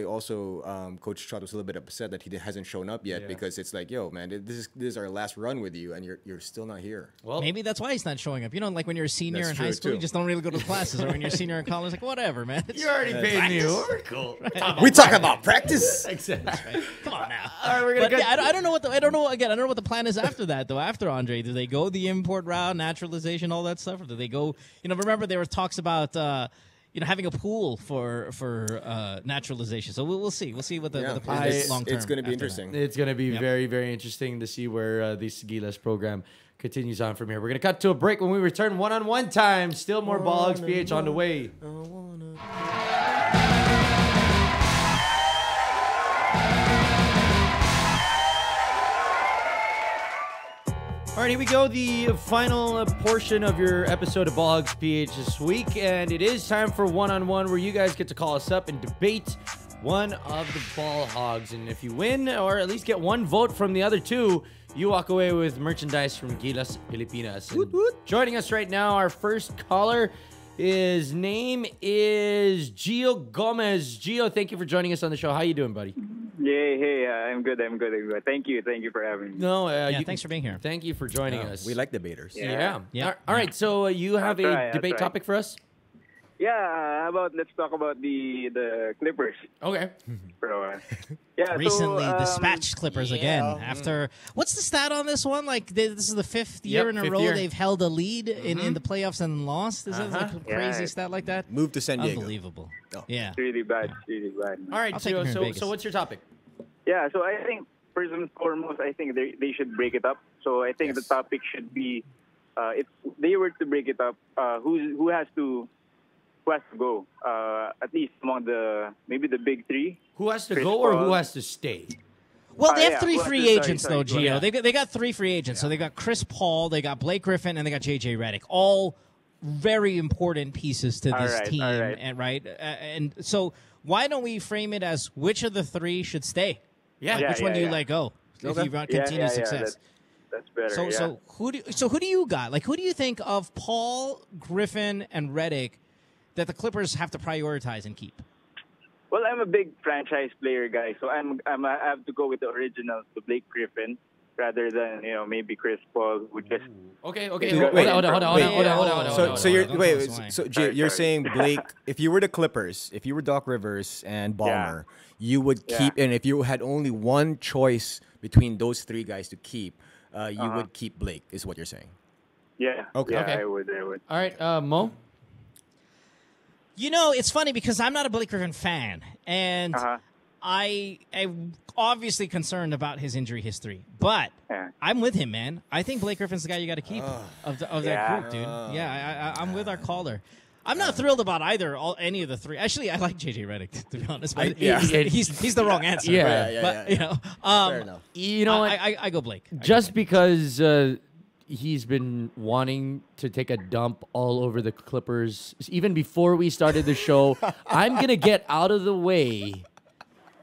S2: also Coach Trot was a little bit upset that he hasn't shown up yet,
S1: Yeah.
S2: because it's like, yo, man, this is our last run with you, and you're still not here.
S1: Well,
S3: Maybe that's why he's not showing up. Like when you're a senior
S2: That's
S3: in high
S2: true,
S3: school, you
S2: too.
S3: just don't really go to classes, or when you're a senior in college, like whatever, man.
S1: you already paid me. We're cool.
S2: We talk about practice.
S1: Exactly.
S3: Come on now.
S1: All right, we're gonna
S3: But
S1: cut.
S3: yeah, I don't know what I don't know what the plan is after that though. After Andre, do they go the import route, naturalization, all that stuff, or do they go? Remember there were talks about having a pool for naturalization. So we'll see. We'll see what the plan is long term.
S2: It's going to be
S3: after that.
S2: interesting.
S1: It's going to be very, very interesting to see where this Gilas program continues on from here. We're going to cut to a break. When we return, one-on-one time. Still more Ball Hogs PH on the way. All right, here we go. The final portion of your episode of Ball Hogs PH this week. And it is time for one-on-one, where you guys get to call us up and debate one of the Ball Hogs. And if you win, or at least get one vote from the other two, you walk away with merchandise from Gilas Pilipinas. And joining us right now, our first caller, his name is Gio Gomez. Gio, thank you for joining us on the show. How you doing, buddy?
S5: Yeah, hey, I'm good. Thank you for having me.
S1: No,
S3: Thanks for being here.
S1: Thank you for joining us.
S2: We like debaters.
S1: Yeah.
S3: Yeah.
S1: All right. So you have
S5: I'll
S1: a
S5: try,
S1: debate
S5: I'll try.
S1: topic for us?
S5: Yeah, let's talk about the Clippers.
S1: Okay.
S5: Bro. Yeah,
S3: Recently
S5: so,
S3: dispatched Clippers again after what's the stat on this one? Like this is the fifth year in a
S1: fifth
S3: row
S1: year.
S3: they've held a lead in the playoffs and lost. Is that like a crazy
S5: Yeah.
S3: stat like that?
S2: Move to San Diego.
S3: Unbelievable.
S2: Oh.
S3: Yeah.
S5: It's really bad.
S1: All right,
S3: I'll take him here in
S1: so
S3: Vegas.
S1: what's your topic?
S5: Yeah, so I think first and foremost, I think they should break it up. So I think the topic should be, if they were to break it up, who has to go? At least among maybe the big three.
S1: Who has to
S5: Chris
S1: go or who
S5: Paul.
S1: has to stay?
S3: Well, they have
S5: yeah.
S3: three
S5: Well,
S3: free
S5: sorry,
S3: agents,
S5: sorry,
S3: though,
S5: go
S3: Gio.
S5: ahead.
S3: They got three free agents. So they got Chris Paul, they got Blake Griffin, and they got J.J. Redick. All very important pieces to this
S5: right,
S3: team,
S5: all right.
S3: and so why don't we frame it as which of the three should stay?
S1: Yeah.
S3: Like, which one do you let go if
S2: Okay.
S3: you want continued success?
S5: That's better.
S3: So who do you got? Like, who do you think of Paul, Griffin, and Redick that the Clippers have to prioritize and keep?
S5: Well, I'm a big franchise player guy, so I have to go with the original, the Blake Griffin, rather than maybe Chris Paul, who just
S1: Okay.
S5: Dude,
S1: Hold on.
S2: So you're
S3: Don't tell us why.
S2: you're
S5: Sorry.
S2: saying Blake, if you were the Clippers, if you were Doc Rivers and Ballmer, you would
S5: Yeah.
S2: keep, and if you had only one choice between those three guys to keep, you would keep Blake, is what you're saying.
S5: yeah,
S2: Okay.
S5: yeah,
S1: Okay.
S5: I would.
S1: All right, Mo.
S3: It's funny because I'm not a Blake Griffin fan, and I am obviously concerned about his injury history. But
S5: Yeah.
S3: I'm with him, man. I think Blake Griffin's the guy you got to keep of that
S5: Yeah.
S3: group, dude. Yeah, I'm with our caller. I'm not thrilled about any of the three. Actually, I like JJ Redick, to be honest. But
S2: yeah.
S3: he's the wrong answer.
S1: Yeah.
S3: But, you know,
S2: Fair enough.
S1: You know what?
S3: I go Blake.
S1: Just because he's been wanting to take a dump all over the Clippers, even before we started the show, I'm going to get out of the way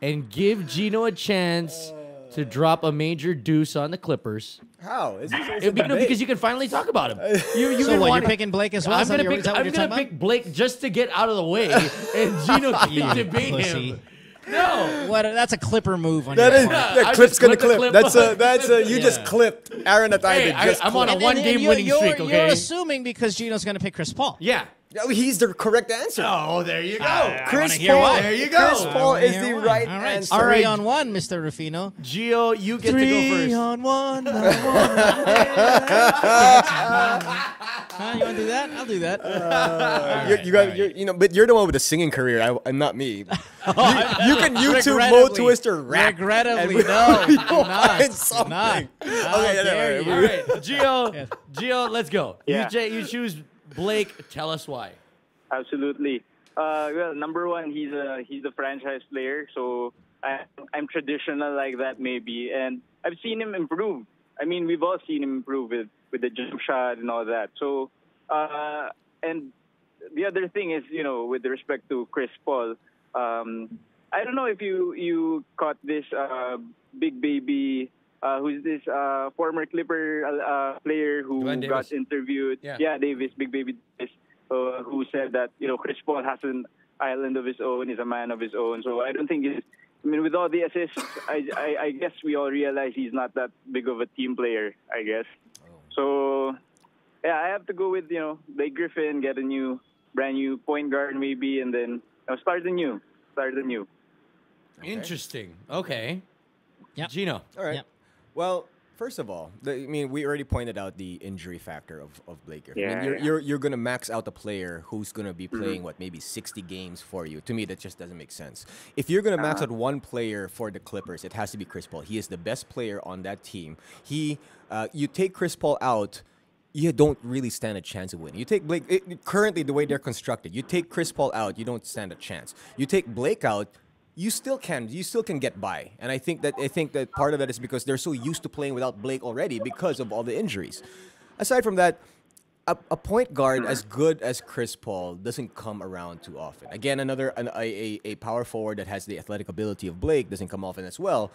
S1: and give Jinno a chance to drop a major deuce on the Clippers.
S2: How?
S1: Because you can finally talk about him.
S3: You're picking Blake as well?
S1: I'm going to pick Blake just to get out of the way, and Jinno can debate him. No,
S3: that's a Clipper move on
S2: that
S3: your
S2: is,
S3: part.
S2: that clip's gonna clip.
S1: clip.
S2: That's a you just clipped Aaron that
S1: I'm on a one-game winning streak. Okay,
S3: you're assuming because Gino's going to pick Chris Paul.
S1: Yeah.
S2: He's the correct answer.
S1: Oh, there you go.
S2: Chris
S3: hear
S2: Paul.
S3: why.
S2: There you go. Chris Paul is the right
S3: All right,
S2: answer.
S3: 3 on 1, Mr. Rufino.
S1: Gio, you get
S3: 3
S1: to go first.
S3: on 1. You want to do that? I'll do that.
S2: But you're the one with a singing career. I'm not me. You can YouTube Mo Twister rap.
S3: Regrettably, no.
S2: You'll
S3: Not.
S2: find something.
S3: Not.
S2: Okay,
S1: All right, Gio, Gio, let's go.
S5: Yeah.
S1: You choose Blake. Tell us why.
S5: Absolutely. Well, number one, he's a franchise player, so I'm traditional like that maybe, and I've seen him improve. I mean, we've all seen him improve with the jump shot and all that. So, and the other thing is, with respect to Chris Paul, I don't know if you caught this Big Baby, who's this former Clipper player who
S1: Glenn
S5: got
S1: Davis.
S5: interviewed.
S1: Yeah.
S5: Davis, Big Baby Davis, who said that Chris Paul has an island of his own. He's a man of his own. So I don't think with all the assists, I guess we all realize he's not that big of a team player, I guess. So, yeah, I have to go with, Blake Griffin, get a brand new point guard maybe, and then start anew.
S1: Interesting. Okay.
S3: Yep.
S1: Gino.
S2: All right.
S3: Yep.
S2: Well, first of all, we already pointed out the injury factor of Blake Griffin.
S5: Yeah,
S2: You're going to max out a player who's going to be playing, maybe 60 games for you. To me, that just doesn't make sense. If you're going to max out one player for the Clippers, it has to be Chris Paul. He is the best player on that team. You take Chris Paul out, you don't really stand a chance of winning. You take Blake, currently the way they're constructed, you take Chris Paul out, you don't stand a chance. You take Blake out, you still can get by. And I think that part of that is because they're so used to playing without Blake already because of all the injuries. Aside from that, a point guard as good as Chris Paul doesn't come around too often. Again, a power forward that has the athletic ability of Blake doesn't come often as well.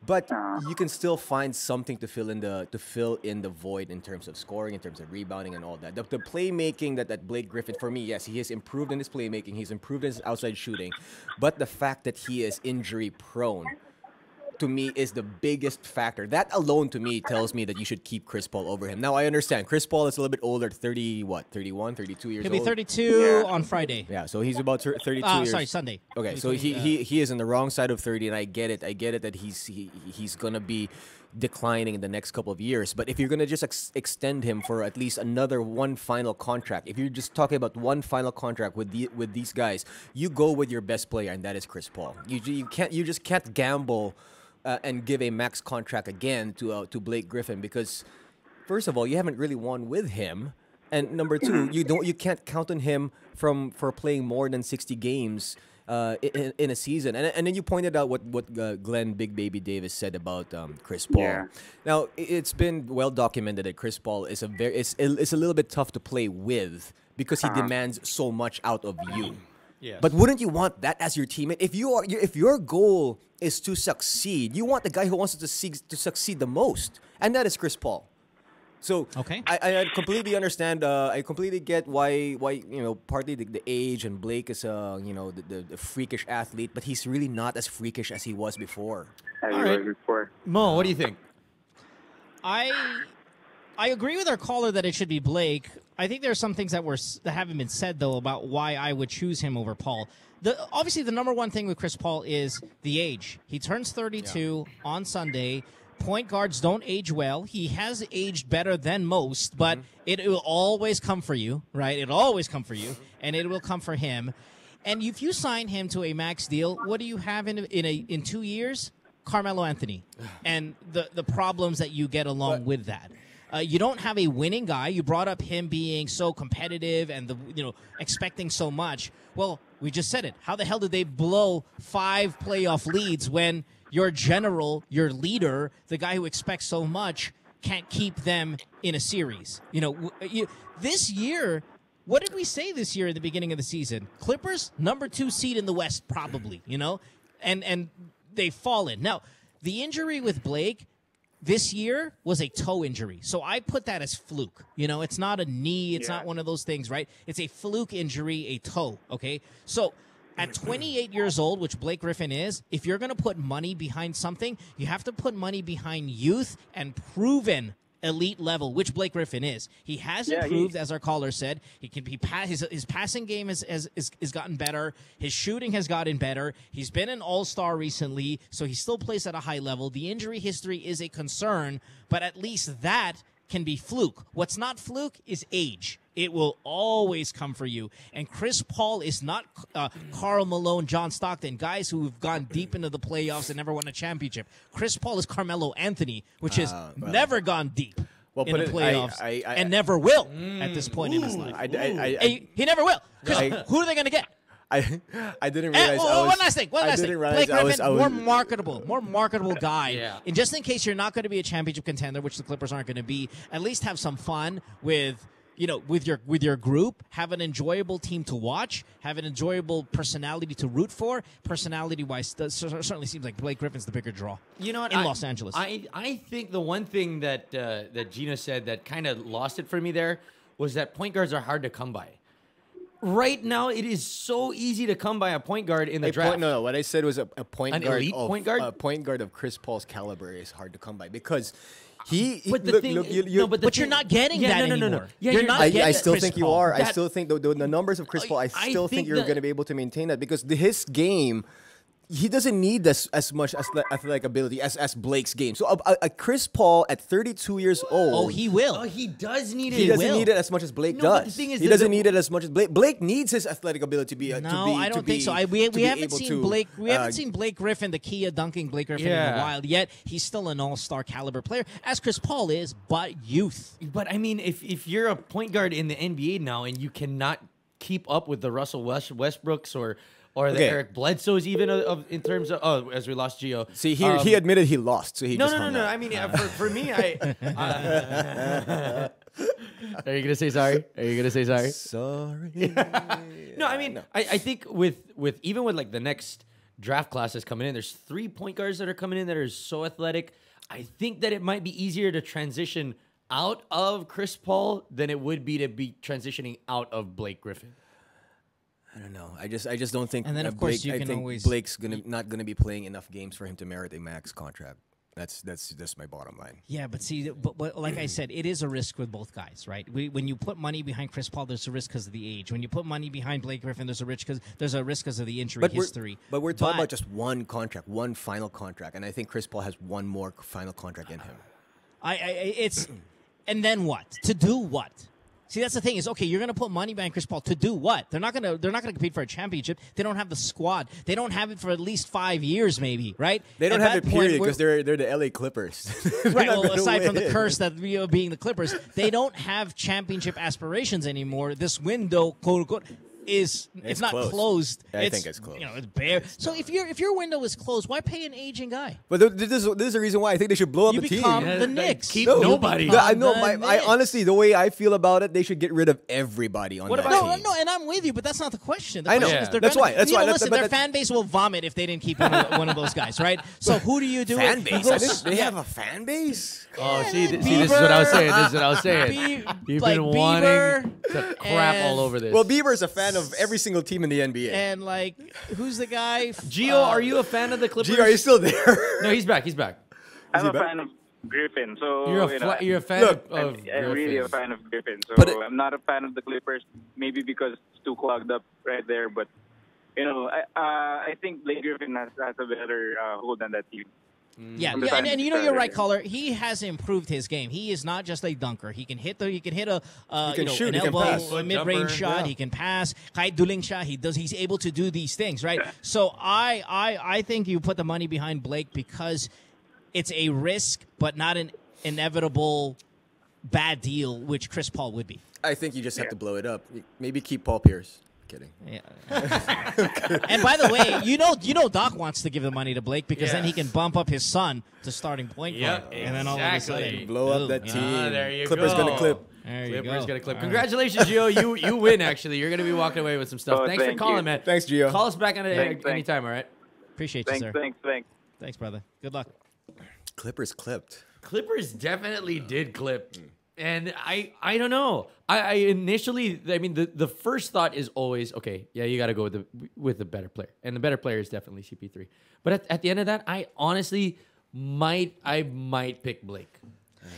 S2: But you can still find something to fill in the void in terms of scoring, in terms of rebounding, and all that. The playmaking that Blake Griffin, for me, yes, he has improved in his playmaking. He's improved in his outside shooting. But the fact that he is injury prone, to me, is the biggest factor. That alone, to me, tells me that you should keep Chris Paul over him. Now, I understand. Chris Paul is a little bit older, 31, 32 years old?
S3: He'll be 32 on Friday.
S2: Yeah, so he's about 32 years.
S3: Sorry, Sunday.
S2: Okay, so he is on the wrong side of 30, and I get it. I get it that he's gonna be declining in the next couple of years. But if you're gonna just extend him for at least another one final contract, if you're just talking about one final contract with these guys, you go with your best player, and that is Chris Paul. You just can't gamble and give a max contract again to Blake Griffin because, first of all, you haven't really won with him. And number two, you can't count on him for playing more than 60 games in a season. And then you pointed out what Glenn Big Baby Davis said about Chris Paul.
S5: Yeah.
S2: Now it's been well documented that Chris Paul is a little bit tough to play with because he demands so much out of you.
S1: Yes.
S2: But wouldn't you want that as your teammate? If your goal is to succeed, you want the guy who wants to succeed the most, and that is Chris Paul. So
S3: Okay.
S2: I completely understand. I completely get why partly the age, and Blake is the freakish athlete, but he's really not as freakish as he was before.
S1: All right. Mo, what do you think?
S3: I agree with our caller that it should be Blake. I think there are some things that haven't been said though about why I would choose him over Paul. Obviously the number one thing with Chris Paul is the age. He turns 32 on Sunday. Point guards don't age well. He has aged better than most, but it will always come for you, right? It'll always come for you, and it will come for him. And if you sign him to a max deal, what do you have in 2 years? Carmelo Anthony, and the problems that you get along with that. You don't have a winning guy. You brought up him being so competitive and expecting so much. Well, we just said it. How the hell did they blow 5 playoff leads when your general, your leader, the guy who expects so much, can't keep them in a series? This year, what did we say this year at the beginning of the season? Clippers, number 2 seed in the West, probably, and they've fallen. Now, the injury with Blake this year was a toe injury. So I put that as fluke. It's not a knee. It's not one of those things, right? It's a fluke injury, a toe, okay? So at 28 years old, which Blake Griffin is, if you're going to put money behind something, you have to put money behind youth and proven elite level, which Blake Griffin is. He has improved, as our caller said. He can be his passing game has gotten better. His shooting has gotten better. He's been an all-star recently, so he still plays at a high level. The injury history is a concern, but at least that can be fluke. What's not fluke is age. It will always come for you. And Chris Paul is not Karl Malone, John Stockton, guys who have gone deep into the playoffs and never won a championship. Chris Paul is Carmelo Anthony, which has never gone deep in the playoffs and never will at this point in his life. He never will. Who are they going to get?
S2: I didn't realize.
S3: One last thing. Blake Griffin, more marketable guy.
S1: Yeah.
S3: And just in case you're not going to be a championship contender, which the Clippers aren't going to be, at least have some fun with your group. Have an enjoyable team to watch. Have an enjoyable personality to root for. Personality-wise, certainly seems like Blake Griffin's the bigger draw.
S1: You know what?
S3: In Los Angeles.
S1: I think the one thing that Gina said that kind of lost it for me there was that point guards are hard to come by. Right now, it is so easy to come by a point guard in the draft.
S2: No. What I said was a point
S1: An
S2: guard
S1: elite
S2: of
S1: point guard?
S2: A point guard of Chris Paul's caliber is hard to come by because
S1: But you're
S3: not getting that anymore.
S1: No. Yeah,
S3: you're not getting
S2: I still
S3: Chris
S2: think you
S3: Paul.
S2: are. I still think the numbers of Chris Paul. I still think you're going to be able to maintain that because his game. He doesn't need as much athletic ability as Blake's game. So a Chris Paul at 32 years old.
S3: Oh, he will.
S1: Oh, he does need it.
S2: He doesn't need it as much as Blake
S1: No,
S2: does.
S1: but the thing is
S2: he doesn't need it as much as Blake. Blake needs his athletic ability to be.
S3: I don't think so. We haven't seen Blake. We haven't seen Blake Griffin, the key of dunking Blake Griffin in a while. Yet he's still an all-star caliber player, as Chris Paul is, but youth.
S1: But I mean, if you're a point guard in the NBA now and you cannot keep up with the Russell Westbrooks or the Eric Bledsoes even in terms of as we lost Gio.
S2: See, he admitted he lost, so he
S1: no.
S2: just hung out.
S1: I mean, for me, are you gonna say sorry?
S2: Sorry.
S1: No, I mean, I think with even with like the next draft classes coming in, there's 3 point guards that are coming in that are so athletic. I think that it might be easier to transition out of Chris Paul than it would be to be transitioning out of Blake Griffin.
S2: I don't know. I just don't think.
S3: And then, of course,
S2: Blake, Blake's not gonna be playing enough games for him to merit a max contract. That's my bottom line.
S3: Yeah, but see, but like I said, it is a risk with both guys, right? When you put money behind Chris Paul, there's a risk because of the age. When you put money behind Blake Griffin, there's a risk because of the injury history.
S2: But we're talking about just one contract, one final contract, and I think Chris Paul has one more final contract in him.
S3: And then what? To do what? See, that's the thing is, okay, you're going to put money behind Chris Paul to do what? They're not going to compete for a championship. They don't have the squad. They don't have it for at least 5 years, maybe, right?
S2: They don't have it, period, because they're the LA Clippers.
S3: Right, well, aside from the curse that being the Clippers, they don't have championship aspirations anymore. This window, quote unquote, is if not closed.
S2: I think it's closed.
S3: It's bare. So if your window is closed, why pay an aging guy?
S2: But this is the reason why I think they should blow up
S3: You
S2: the team.
S3: become the Knicks.
S1: Keep nobody.
S2: I honestly, the way I feel about it, they should get rid of everybody on that team.
S3: No, and I'm with you, but that's not the question. The
S2: I know.
S3: question is
S2: That's why.
S3: Listen, their fan base will vomit if they didn't keep one of those guys, right? So who do you do?
S2: Fan base? They have a fan base?
S1: Oh, see, this is what I was saying. You've been wanting to crap all over this.
S2: Well, Bieber's a fan of every single team in the NBA.
S3: And who's the guy?
S1: Gio, are you a fan of the Clippers?
S2: Gio, are you still there?
S1: No, he's back.
S5: I'm a fan of Griffin, so
S1: you're a fan of
S5: I'm
S1: Griffin.
S5: really a fan of Griffin. So I'm not a fan of the Clippers, maybe because it's too clogged up right there. But I think Blake Griffin has a better hold on that team.
S3: Yeah, and you're right, caller. He has improved his game. He is not just a dunker. He can hit an elbow, a mid-range shot. He can pass, kahit duling shot. He's able to do these things, right? So I think you put the money behind Blake because it's a risk, but not an inevitable bad deal, which Chris Paul would be.
S2: I think you just have to blow it up. Maybe keep Paul Pierce. Kidding.
S3: Yeah. And by the way, you know Doc wants to give the money to Blake because then he can bump up his son to starting point guard. And then all of a sudden,
S2: blow up that team.
S1: There you
S2: Clippers
S1: go.
S2: gonna clip.
S3: there you
S1: Clippers
S3: go.
S1: gonna clip. Congratulations, Gio. You win. Actually, you're gonna be walking away with some stuff.
S5: Oh,
S1: Thanks for
S5: thank
S1: calling,
S5: you.
S1: man.
S2: Thanks, Gio.
S1: Call us back
S5: Thanks.
S1: anytime. All right.
S3: Appreciate you,
S5: Thanks,
S3: sir.
S5: thanks.
S3: Thanks, brother. Good luck.
S2: Clippers clipped.
S1: Clippers definitely did clip. And I don't know. I initially, I mean, the first thought is always, okay, yeah, you got to go with the better player. And the better player is definitely CP3. But at the end of that, I honestly might pick Blake.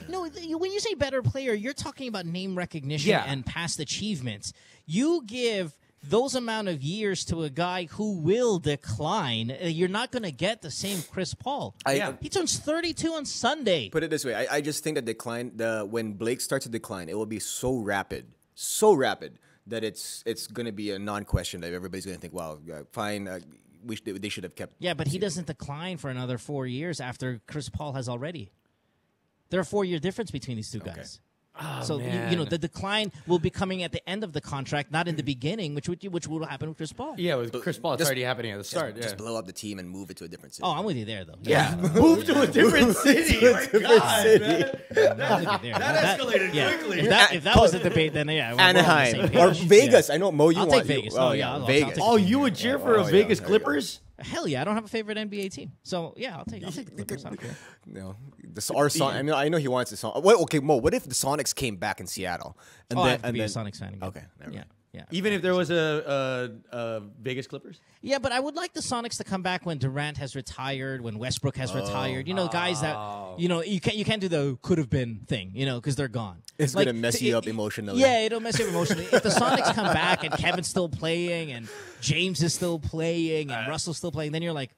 S3: No, when you say better player, you're talking about name recognition and past achievements. You give those amount of years to a guy who will decline. You're not going to get the same Chris Paul. He turns 32 on Sunday.
S2: Put it this way, I just think that when Blake starts to decline, it will be so rapid that it's going to be a non-question that everybody's going to think, wow, fine, they should have kept.
S3: Yeah, but he doesn't decline for another 4 years after Chris Paul has already. There are 4-year difference between these two guys.
S1: Oh,
S3: So the decline will be coming at the end of the contract, not in the beginning, which will happen with Chris Paul.
S1: Yeah, with Chris Paul, it's already happening at the start.
S2: Just blow up the team and move it to a different city.
S3: Oh, I'm with you there, though.
S1: Yeah, move to a different city. Oh my God, man. That escalated quickly.
S3: If that was a debate, then yeah, we're on the same
S2: Anaheim
S3: page.
S2: or Vegas. I know Mo. You
S3: I'll
S2: want
S3: take Vegas.
S2: Oh
S3: Oh,
S2: yeah,
S3: yeah, I'll
S2: Vegas.
S3: take
S1: Oh, you would cheer for a Vegas
S2: there you go.
S1: Clippers?
S3: Hell yeah, I don't have a favorite NBA team, so yeah, I'll take the Clippers. I don't care.
S2: No, our Son. I know he wants the Son. Well, okay, Mo. What if the Sonics came back in Seattle? And
S3: I
S2: then,
S3: have to
S2: and
S3: be a
S2: then,
S3: Sonics fan again.
S2: Okay, never mind.
S3: Yeah.
S1: Even if there was a Vegas Clippers?
S3: Yeah, but I would like the Sonics to come back when Durant has retired, when Westbrook has retired. You know, guys that you can't do the could have been thing, because they're gone.
S2: It's
S3: Like,
S2: gonna mess you up emotionally.
S3: Yeah, it'll mess you up emotionally. If the Sonics come back and Kevin's still playing and James is still playing and Russell's still playing, then you're like,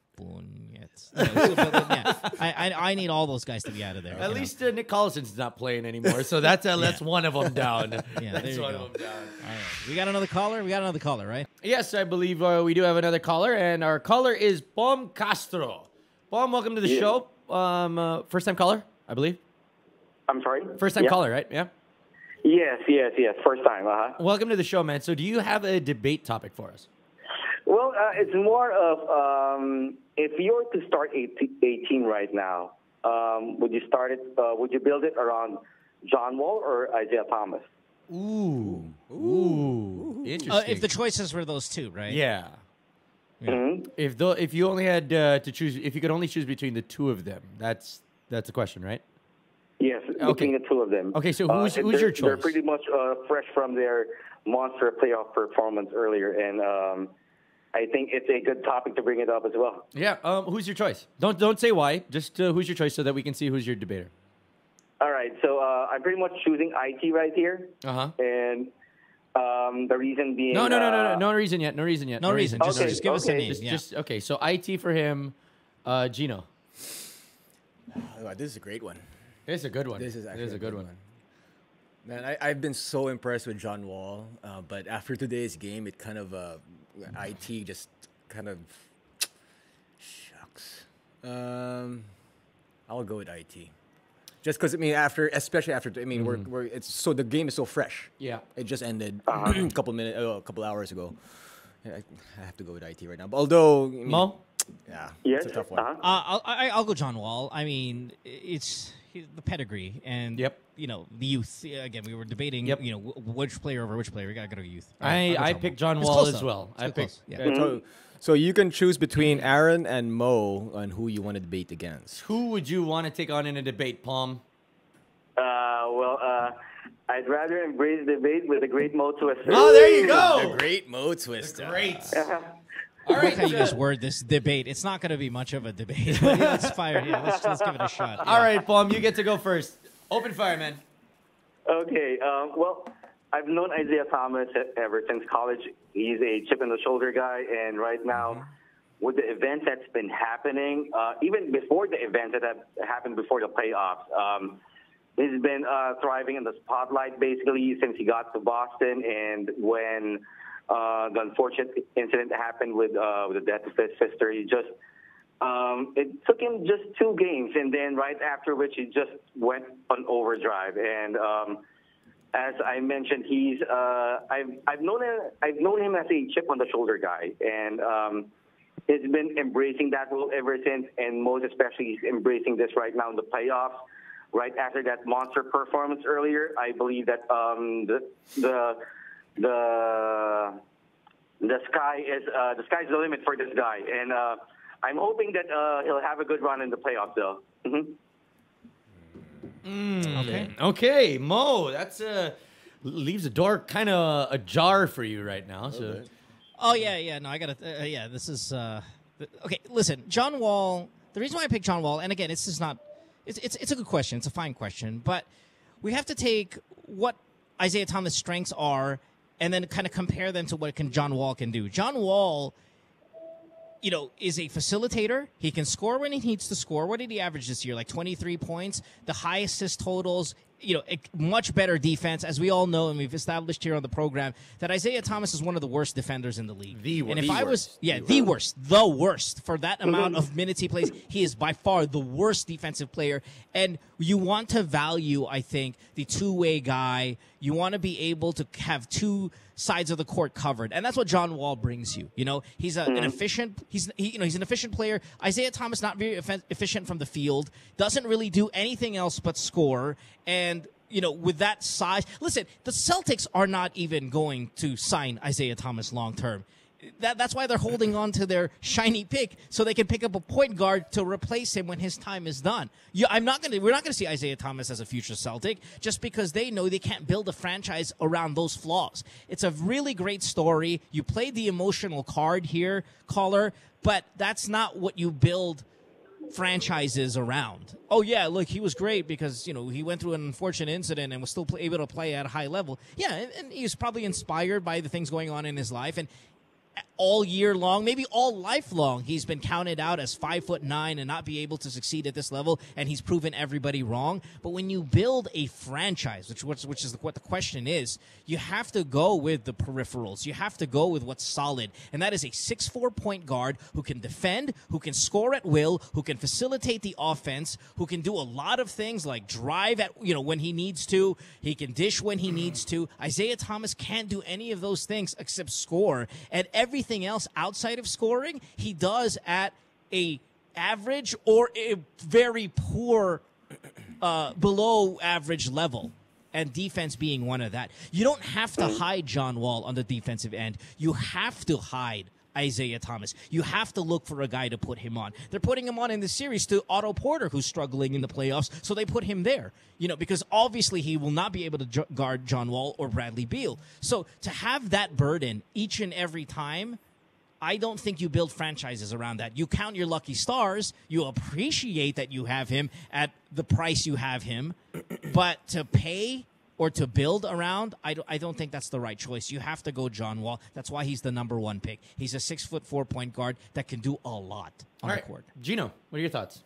S3: I need all those guys to be out of there.
S1: At least Nick Collison's not playing anymore, so that's one of them down.
S3: Yeah,
S1: That's
S3: there you
S1: one
S3: go.
S1: of them down.
S3: All right. We got another caller, right?
S1: Yes, I believe we do have another caller, and our caller is Pom Castro. Pom, welcome to the show. First-time caller, I believe.
S6: I'm sorry?
S1: First-time caller, right? Yeah.
S6: Yes. First time.
S1: Welcome to the show, man. So do you have a debate topic for us?
S6: Well, it's more of if you were to start a team right now, would you start it? Would you build it around John Wall or Isaiah Thomas?
S1: Ooh. Interesting.
S3: If the choices were those two, right?
S1: Yeah.
S6: Mm-hmm.
S1: If you only had to choose, if you could only choose between the two of them, that's the question, right?
S6: Yes, between the two of them.
S1: Okay, so who's your choice?
S6: They're pretty much fresh from their monster playoff performance earlier, and I think it's a good topic to bring it up as well.
S1: Yeah. Who's your choice? Don't say why. Just who's your choice so that we can see who's your debater.
S6: All right, so I'm pretty much choosing IT right here. And the reason being...
S1: No reason yet. No reason.
S3: Just give us a name.
S1: Okay, so IT for him, Gino.
S2: Oh, this is a great one.
S1: This is a good one.
S2: This is actually
S1: a good one.
S2: Man, I've been so impressed with John Wall, but after today's game, it kind of IT just kind of shucks. I'll go with IT, just because
S1: Mm-hmm.
S2: especially after we're the game is so fresh.
S1: Yeah,
S2: it just ended a couple hours ago. I have to go with IT right now. But although
S1: Mo,
S6: yes,
S2: it's a tough one.
S3: I'll go John Wall. I mean, it's the pedigree and the youth. Again, we were debating. Which player over which player. We gotta go to youth.
S1: I picked John Wall as well. I picked.
S2: So you can choose between Aaron and Mo on who you want to debate against.
S1: Who would you want to take on in a debate, Palm?
S6: I'd rather embrace debate with the great Mo Twister.
S1: Oh, there you go.
S2: The great Mo Twister.
S1: Great.
S3: All right, how you just word this debate. It's not going to be much of a debate. But let's fire. Let's give it a shot.
S1: All right, Palm, you get to go first. Open fire, man.
S6: Okay. Well, I've known Isaiah Thomas ever since college. He's a chip in the shoulder guy, and right now, with the events that's been happening, even before the events that have happened before the playoffs, he's been thriving in the spotlight basically since he got to Boston, and when the unfortunate incident happened with the death of his sister, he just It took him just 2 games, and then right after which he just went on overdrive. And as I mentioned, I've known him as a chip on the shoulder guy, and he's been embracing that role ever since. And most especially, he's embracing this right now in the playoffs. Right after that monster performance earlier, I believe that the sky's the limit for this guy, and I'm hoping that he'll have a good run in the playoffs, though.
S1: Okay, Mo, that's leaves the door kind of ajar for you right now. So,
S3: Oh yeah. No, I gotta. Yeah, this is okay. Listen, John Wall. The reason why I picked John Wall, and again, it's just not. It's a good question. It's a fine question, but we have to take what Isaiah Thomas' strengths are and then kind of compare them to what John Wall can do. John Wall, is a facilitator. He can score when he needs to score. What did he average this year? Like 23 points, the high assist totals, much better defense. As we all know, and we've established here on the program, that Isaiah Thomas is one of the worst defenders in the league. The worst. For that amount of minutes he plays, he is by far the worst defensive player. And you want to value, I think, the two-way guy. You want to be able to have two sides of the court covered, and that's what John Wall brings you. He's an efficient. He's an efficient player. Isaiah Thomas not very efficient from the field. Doesn't really do anything else but score. And with that size, listen, the Celtics are not even going to sign Isaiah Thomas long term. That's why they're holding on to their shiny pick so they can pick up a point guard to replace him when his time is done. We're not going to see Isaiah Thomas as a future Celtic just because they know they can't build a franchise around those flaws. It's a really great story. You played the emotional card here, caller, but that's not what you build franchises around. Oh yeah, look, he was great because he went through an unfortunate incident and was still able to play at a high level. Yeah, and he was probably inspired by the things going on in his life, and all year long, maybe all life long, he's been counted out as 5'9" and not be able to succeed at this level, and he's proven everybody wrong. But when you build a franchise, which is what the question is, you have to go with the peripherals. You have to go with what's solid, and that is a 6'4" point guard who can defend, who can score at will, who can facilitate the offense, who can do a lot of things like drive at when he needs to. He can dish when he needs to. Isaiah Thomas can't do any of those things except score, and everything else outside of scoring, he does at a average or a very poor below average level, and defense being one of that. You don't have to hide John Wall on the defensive end. You have to hide Isaiah Thomas. You have to look for a guy to put him on. They're putting him on in the series to Otto Porter, who's struggling in the playoffs, so they put him there. Because obviously he will not be able to guard John Wall or Bradley Beal. So to have that burden each and every time, I don't think you build franchises around that. You count your lucky stars. You appreciate that you have him at the price you have him, but to pay or to build around, I don't think that's the right choice. You have to go John Wall. That's why he's the number 1 pick. He's a 6'4" point guard that can do a lot on the court.
S1: Jinno, what are your thoughts?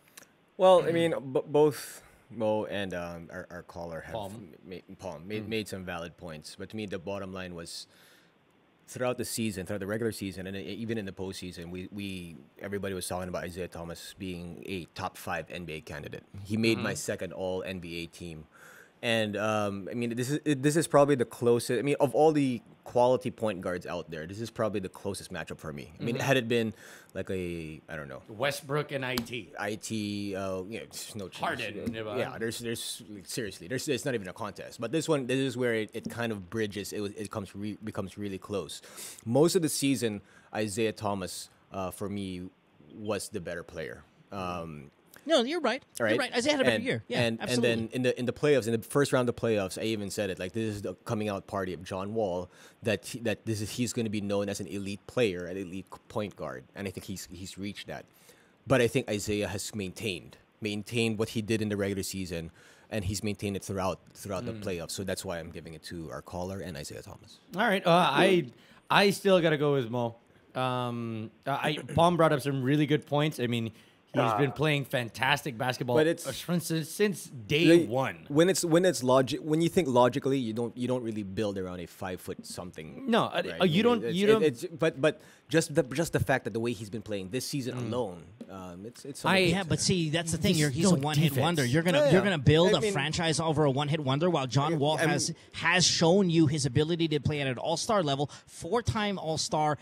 S2: Well, I mean, both Mo and our caller have made some valid points. But to me, the bottom line was throughout the regular season, and even in the postseason, everybody was talking about Isaiah Thomas being a top 5 NBA candidate. He made my second All NBA team. And I mean, this is probably the closest. I mean, of all the quality point guards out there, this is probably the closest matchup for me. I mean, had it been like I don't know,
S1: Westbrook and IT,
S2: there's no chance.
S1: Harden,
S2: yeah. There's seriously, it's not even a contest. But this is where it kind of bridges. It becomes really close. Most of the season, Isaiah Thomas for me was the better player.
S3: No, you're right.
S2: Right?
S3: You're right. Isaiah had a better year. Yeah, absolutely.
S2: And then in the playoffs, in the first round of playoffs, I even said it, like, this is the coming out party of John Wall, he's going to be known as an elite player, an elite point guard, and I think he's reached that. But I think Isaiah has maintained what he did in the regular season, and he's maintained it throughout the playoffs. So that's why I'm giving it to our caller and Isaiah Thomas.
S1: All right, I still got to go with Mo. Palm brought up some really good points. I mean, He's been playing fantastic basketball,
S2: But it's-
S1: for instance, since day one.
S2: When you think logically, you don't really build around a 5 foot something.
S1: No,
S2: right?
S1: you don't.
S2: But just the fact that the way he's been playing this season alone, it's something.
S3: Yeah, but see, that's the thing.
S1: There's
S3: He's
S1: no
S3: a one-hit
S1: defense.
S3: wonder. You're gonna build a franchise over a one-hit wonder, while John Wall has shown you his ability to play at an all-star level, 4-time all-star.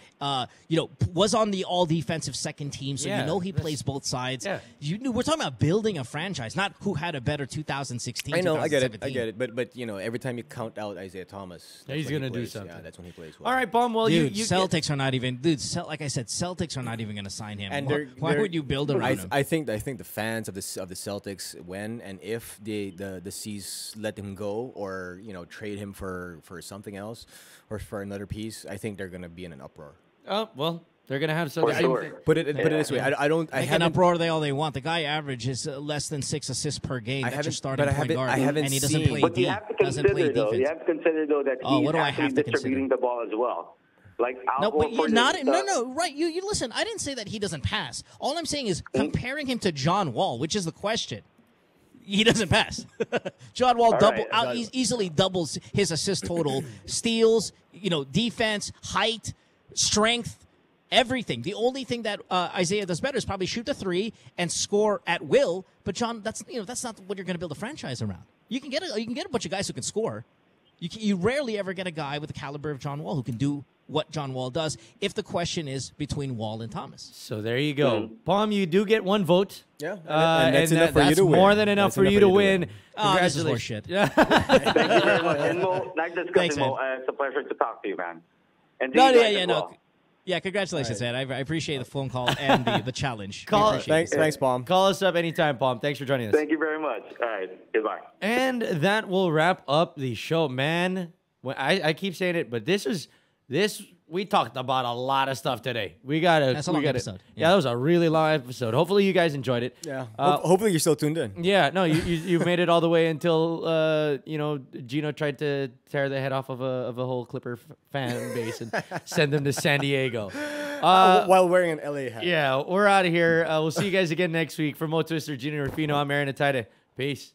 S3: Was on the all-defensive second team, so you know he plays both sides.
S1: Yeah.
S3: We're talking about building a franchise, not who had a better 2016.
S2: I know, I get it,
S3: 2017.
S2: but every time you count out Isaiah Thomas, that's
S1: he's
S2: when he
S1: gonna do
S2: plays.
S1: something.
S2: Yeah, that's when he plays well.
S1: All right, Bum. Well,
S3: Dude,
S1: you
S3: Celtics are not even. Like I said, Celtics are not even going to sign him.
S2: And
S3: Why would you build around him?
S2: I think the fans of the Celtics, when and if the C's let him go or trade him for something else or for another piece, I think they're gonna be in an uproar.
S1: Oh well, they're gonna have some.
S6: For sure.
S2: Put it this way, I
S3: Make an
S2: haven't.
S3: uproar all they want. The guy averages less than 6 assists per game.
S2: I
S3: That's your
S2: haven't-
S3: starting
S2: but I
S3: point
S2: haven't-
S3: guard,
S2: I haven't
S3: and he doesn't
S2: seen-
S3: play
S6: But you
S3: deep.
S6: have to
S3: Doesn't play
S6: consider though.
S3: defense.
S6: You have to consider though that
S3: Oh,
S6: he's
S3: what do I
S6: actually
S3: have to
S6: distributing
S3: consider?
S6: the ball as well. Like
S3: No, but you're not.
S6: no,
S3: Right. You listen. I didn't say that he doesn't pass. All I'm saying is comparing him to John Wall, which is the question. He doesn't pass. John Wall easily doubles his assist total, steals, defense, height, strength, everything. The only thing that Isaiah does better is probably shoot the three and score at will. But John, that's not what you're going to build a franchise around. You can get a bunch of guys who can score. You rarely ever get a guy with the caliber of John Wall who can do what John Wall does, if the question is between Wall and Thomas.
S1: So there you go, Bum. You do get one vote.
S2: Yeah, and that's enough for you
S1: that's
S2: to win.
S1: more than enough
S2: That's
S1: for you to win.
S3: Oh, this is
S1: Congratulations.
S3: horseshit.
S6: Thank you very much. And Mo, nice discussion,
S3: Thanks,
S6: Mo.
S3: man.
S6: It's a pleasure to talk to you, man. And to
S3: No,
S6: you guys
S3: yeah,
S6: as
S3: no.
S6: well.
S3: Yeah, congratulations, man. I appreciate the phone call and the challenge.
S1: Call-
S3: We appreciate it.
S2: Thanks, Palm.
S1: Call us up anytime, Bum. Thanks for joining us.
S6: Thank you very much. All right, goodbye.
S1: And that will wrap up the show, man. I keep saying it, but this. We talked about a lot of stuff today.
S3: That's a long episode.
S1: Yeah, that was a really long episode. Hopefully, you guys enjoyed it.
S2: Yeah. Hopefully, you're still tuned in.
S1: Yeah, no, you made it all the way until Gino tried to tear the head off of a whole Clipper fan base and send them to San Diego.
S2: While wearing an LA hat.
S1: Yeah, we're out of here. We'll see you guys again next week. For Mo Twister, Gino Rufino, I'm Aaron Ataide. Peace.